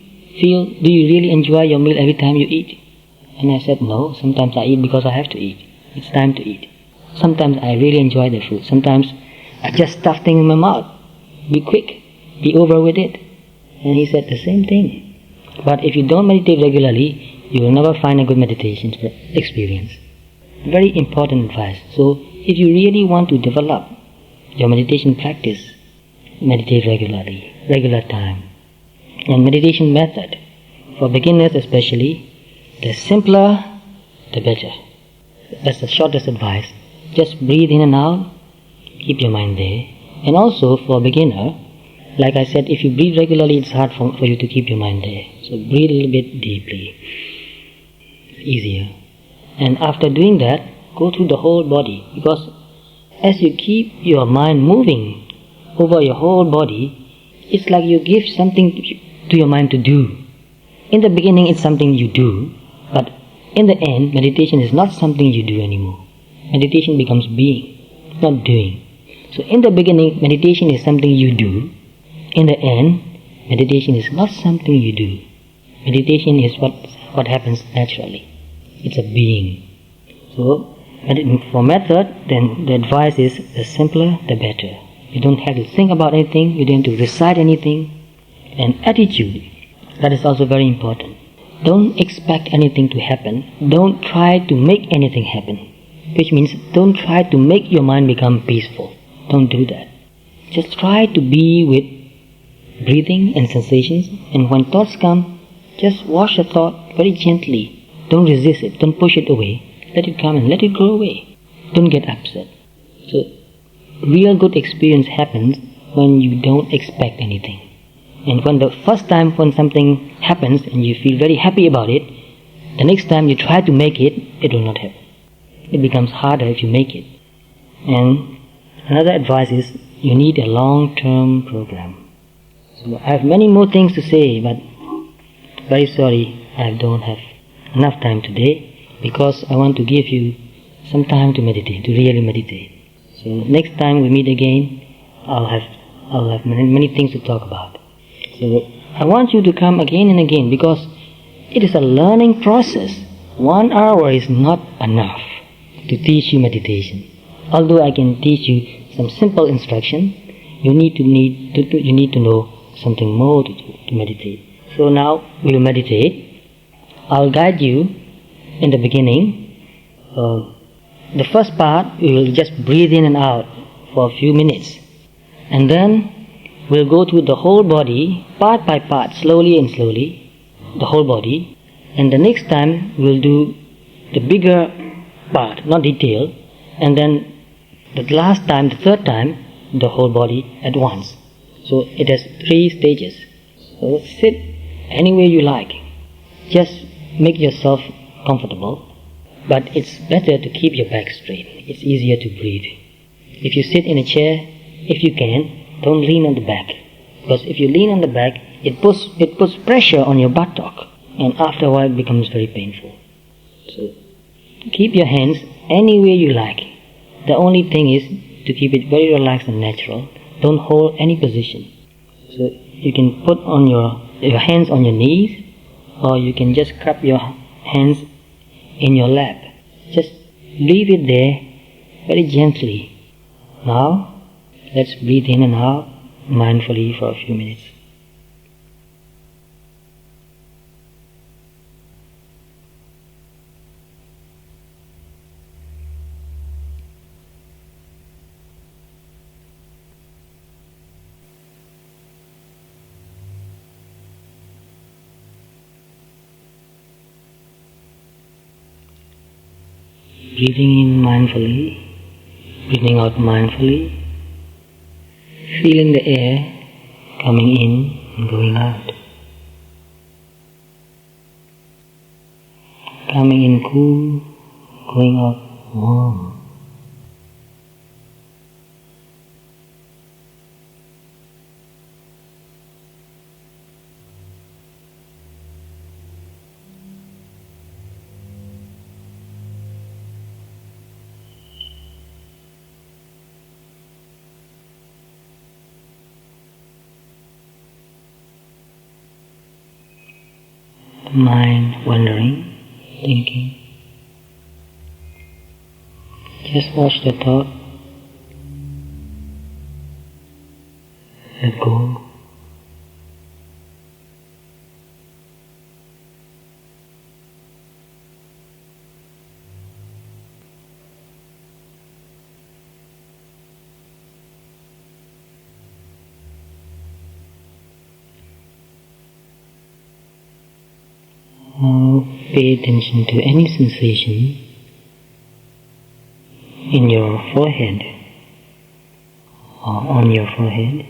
really enjoy your meal every time you eat? And I said, no, sometimes I eat because I have to eat. It's time to eat. Sometimes I really enjoy the food. Sometimes I just stuff things in my mouth. Be quick, be over with it. And he said the same thing. But if you don't meditate regularly, you will never find a good meditation experience. Very important advice. So if you really want to develop your meditation practice, meditate regularly, regular time. And meditation method, for beginners especially, the simpler, the better. That's the shortest advice. Just breathe in and out, keep your mind there. And also for a beginner, like I said, if you breathe regularly, it's hard for you to keep your mind there. So breathe a little bit deeply. It's easier. And after doing that, go through the whole body. Because as you keep your mind moving over your whole body, it's like you give something to your mind to do. In the beginning, it's something you do, but in the end, meditation is not something you do anymore. Meditation becomes being, not doing. So in the beginning, meditation is something you do. In the end, meditation is not something you do. Meditation is what happens naturally. It's a being. So for method, then the advice is the simpler, the better. You don't have to think about anything. You don't have to recite anything. And attitude, that is also very important. Don't expect anything to happen. Don't try to make anything happen. Which means don't try to make your mind become peaceful. Don't do that. Just try to be with breathing and sensations, and when thoughts come, just watch the thought very gently. Don't resist it. Don't push it away. Let it come and let it go away. Don't get upset. So, real good experience happens when you don't expect anything. And when the first time when something happens and you feel very happy about it, the next time you try to make it, it will not happen. It becomes harder if you make it. And another advice is you need a long-term program. So I have many more things to say, but very sorry I don't have enough time today, because I want to give you some time to meditate, to really meditate. So next time we meet again, I'll have many things to talk about. So I want you to come again and again, because it is a learning process. 1 hour is not enough to teach you meditation. Although I can teach you some simple instruction, you need to know something more to meditate. So now we will meditate. I'll guide you in the beginning. The first part, we will just breathe in and out for a few minutes. And then we'll go through the whole body, part by part, slowly and slowly, the whole body. And the next time, we'll do the bigger part, not detail. And then the last time, the third time, the whole body at once. So it has 3 stages. So sit anywhere you like. Just make yourself comfortable. But it's better to keep your back straight. It's easier to breathe. If you sit in a chair, if you can, don't lean on the back. Because if you lean on the back, it puts pressure on your buttock. And after a while it becomes very painful. So keep your hands anywhere you like. The only thing is to keep it very relaxed and natural. Don't hold any position. So you can put on your hands on your knees, or you can just cup your hands in your lap. Just leave it there very gently. Now, let's breathe in and out mindfully for a few minutes. Breathing in mindfully, breathing out mindfully, feeling the air coming in and going out. Coming in cool, going out warm. Mind wandering, thinking. Just watch the thought. Let go. Now pay attention to any sensation in your forehead or on your forehead.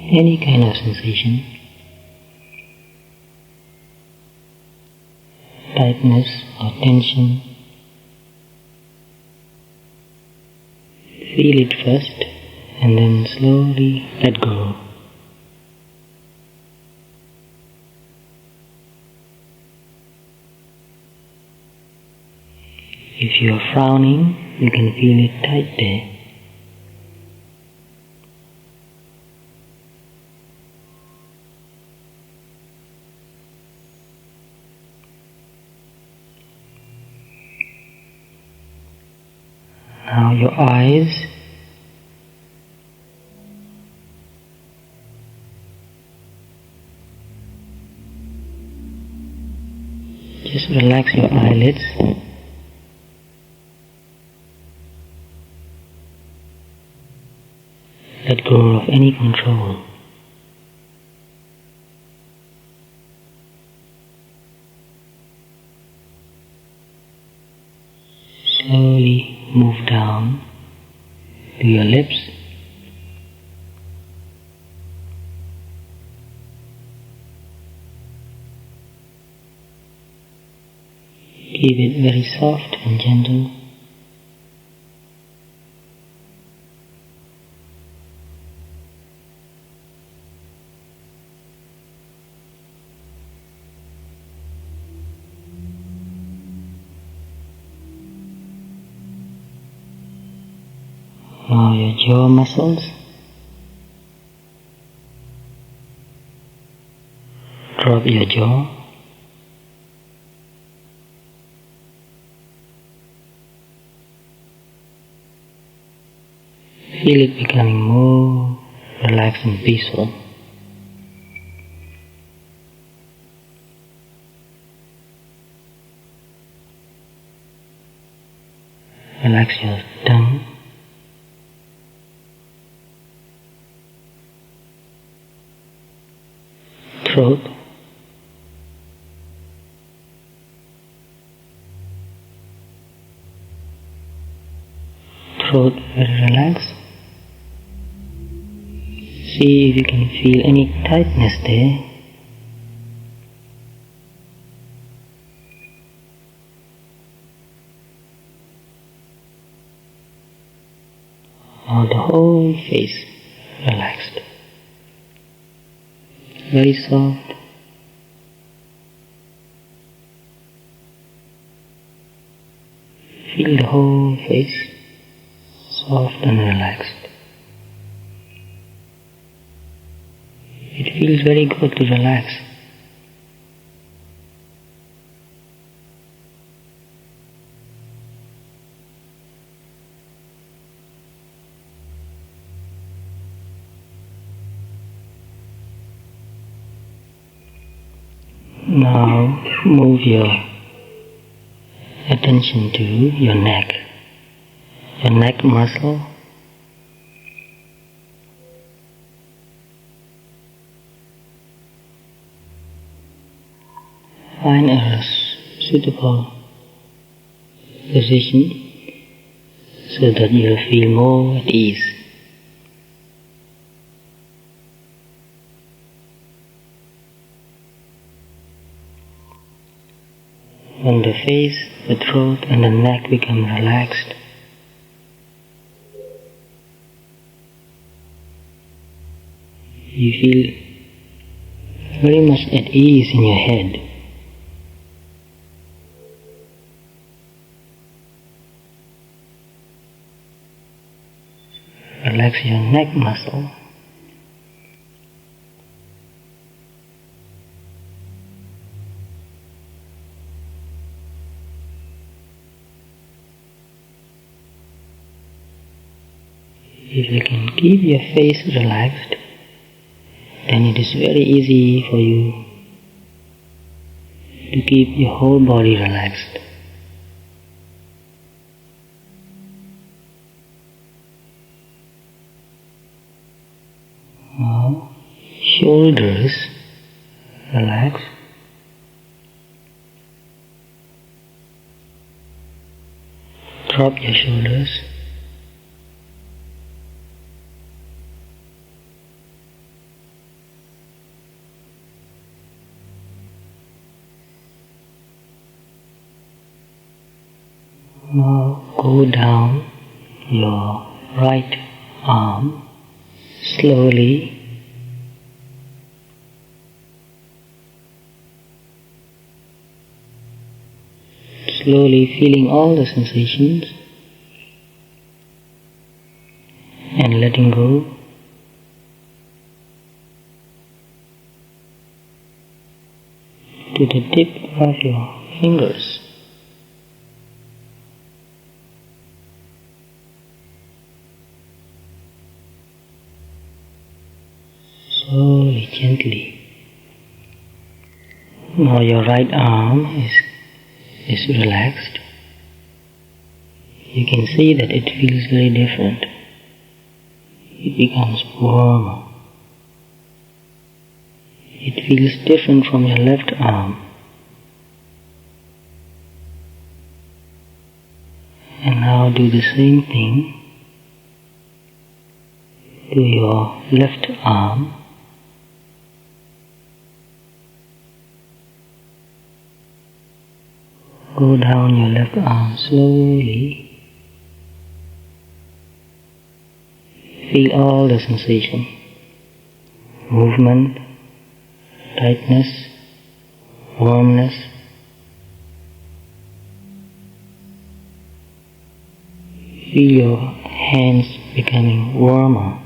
Any kind of sensation. Tightness or tension. Feel it first and then slowly let go. If you are frowning, you can feel it tight there. Now your eyes. Just relax your eyelids. Let go of any control. Slowly move down to your lips. Keep it very soft and gentle. Now your jaw muscles. Drop your jaw. Feel it becoming more relaxed and peaceful. Relax your tongue. Throat. Throat very relaxed. See if you can feel any tightness there. Now the whole face relaxed. Very soft. Feel the whole face soft and relaxed. It feels very good to relax. Now move your attention to your neck muscle. Find a suitable position so that you'll feel more at ease. When the face, the throat and the neck become relaxed, you feel very much at ease in your head. Relax your neck muscle. If you can keep your face relaxed, then it is very easy for you to keep your whole body relaxed. Now, shoulders relax. Drop your shoulders. Now go down your right arm slowly. Slowly feeling all the sensations and letting go. To the tip of your fingers. Slowly, gently. Now your right arm is relaxed. You can see that it feels very different. It becomes warmer. It feels different from your left arm. And now do the same thing to your left arm. Go down your left arm slowly. Feel all the sensation. Movement, tightness, warmness. Feel your hands becoming warmer.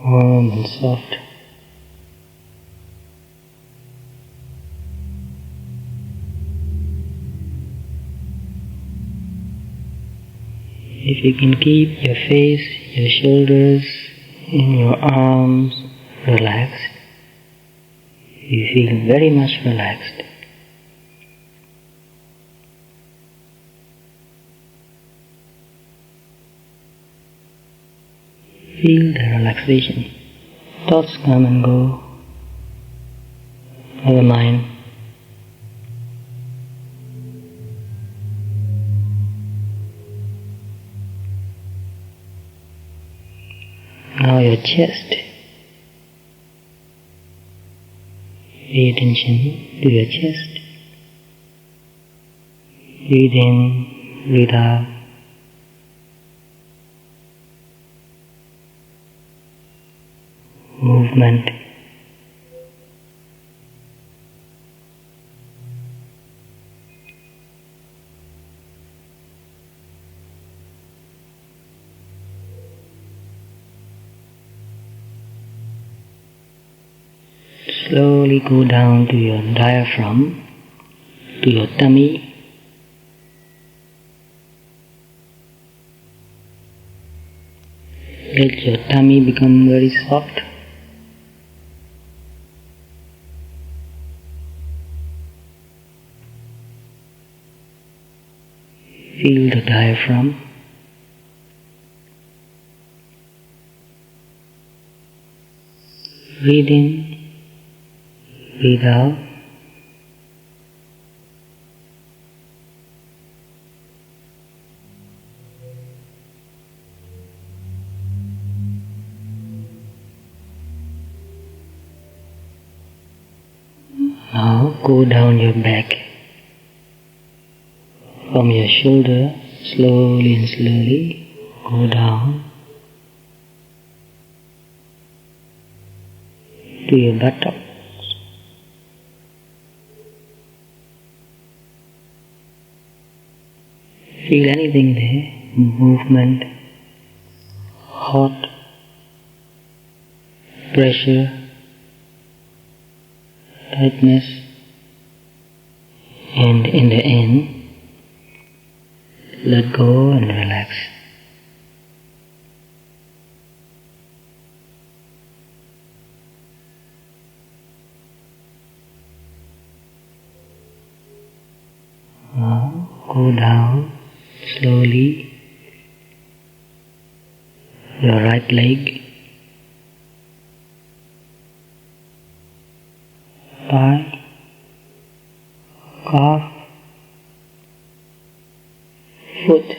Warm and soft. If you can keep your face, your shoulders, and your arms relaxed, you feel very much relaxed. Feel the relaxation. Thoughts come and go. Never mind. Now your chest. Pay attention to your chest. Breathe in, breathe out. Movement. Slowly go down to your diaphragm, to your tummy. Let your tummy become very soft. Feel the diaphragm. Breathe in, breathe out. Now go down your back, from your shoulder, slowly and slowly, go down to your buttocks. Feel anything there, movement, hot, pressure, tightness, and in the end, let go and relax. Now go down slowly your right leg, thigh, calf, foot,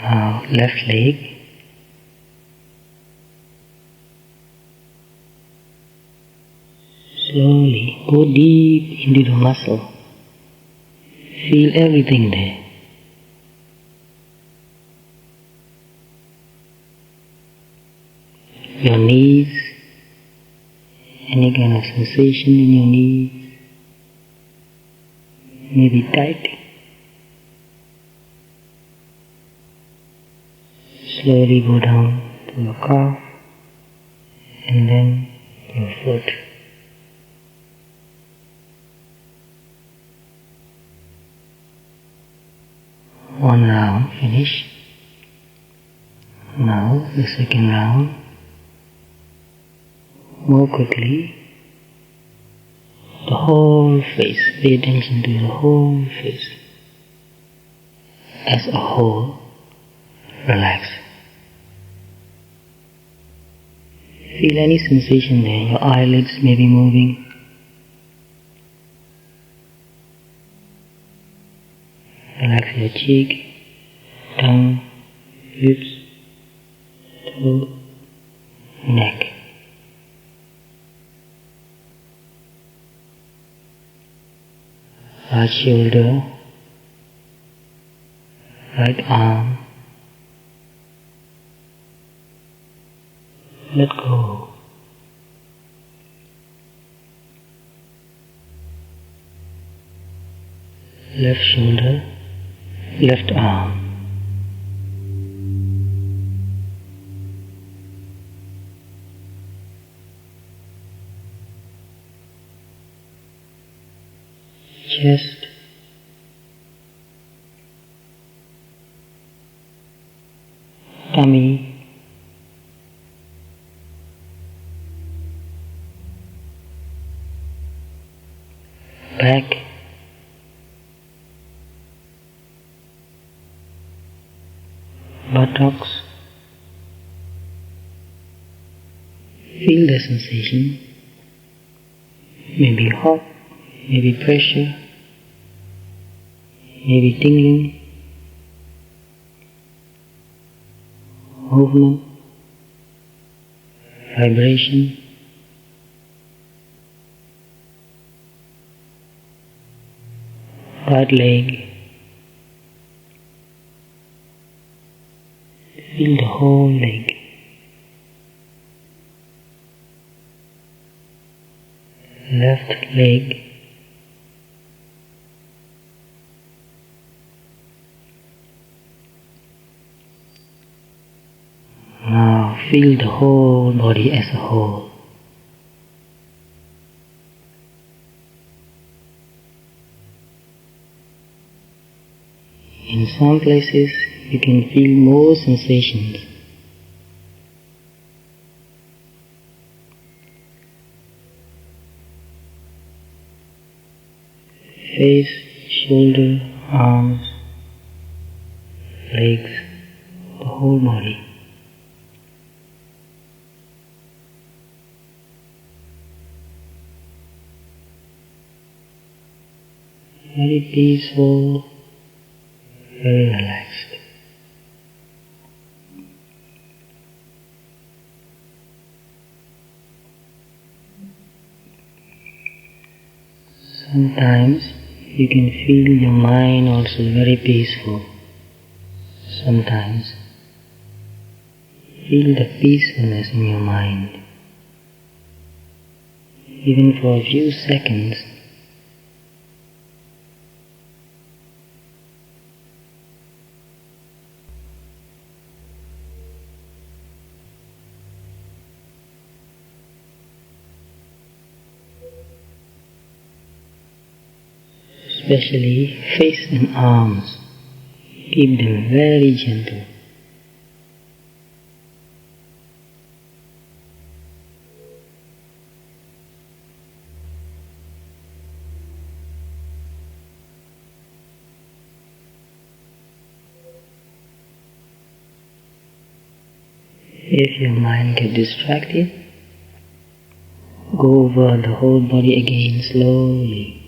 now left leg, slowly go deep into the muscle, feel everything there. Your knees, any kind of sensation in your knees, may be tight. Slowly go down to your calf and then your foot. One round finish. Now the second round. More quickly, the whole face, pay attention to the whole face. As a whole, relax. Feel any sensation there, your eyelids may be moving. Relax your cheek, tongue, lips, toe, neck. Right shoulder, right arm, let go. Left shoulder, left arm. Chest, tummy, back, buttocks. Feel the sensation, maybe hot, maybe pressure, maybe tingling, movement, vibration. Right leg, feel the whole leg. Left leg, now feel the whole body as a whole. In some places you can feel more sensations. Face, shoulder, arms, legs, the whole body. Very peaceful, very relaxed. Sometimes you can feel your mind also very peaceful. Sometimes feel the peacefulness in your mind. Even for a few seconds, especially face and arms. Keep them very gentle. If your mind gets distracted, go over the whole body again slowly.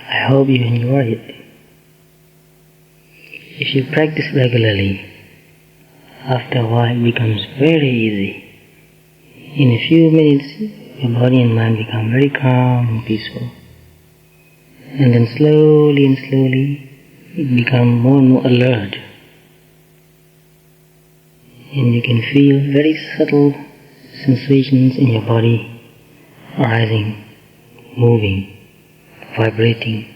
I hope you enjoy it. If you practice regularly, after a while it becomes very easy. In a few minutes, your body and mind become very calm and peaceful. And then slowly and slowly, it becomes more and more alert. And you can feel very subtle sensations in your body arising, moving, vibrating.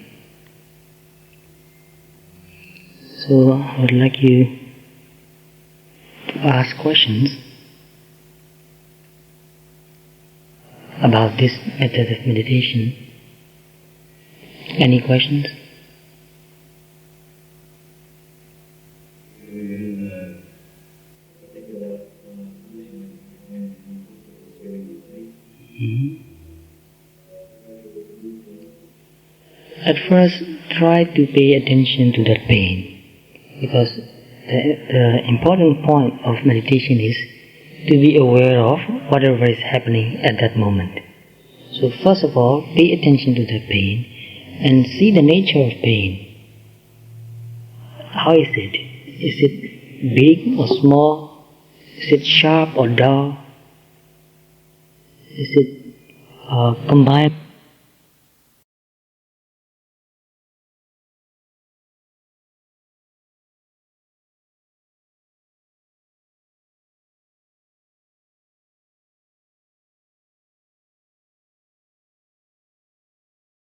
So I would like you to ask questions about this method of meditation. Any questions? At first, try to pay attention to that pain, because the important point of meditation is to be aware of whatever is happening at that moment. So first of all, pay attention to the pain and see the nature of pain. How is it? Is it big or small? Is it sharp or dull? Is it combined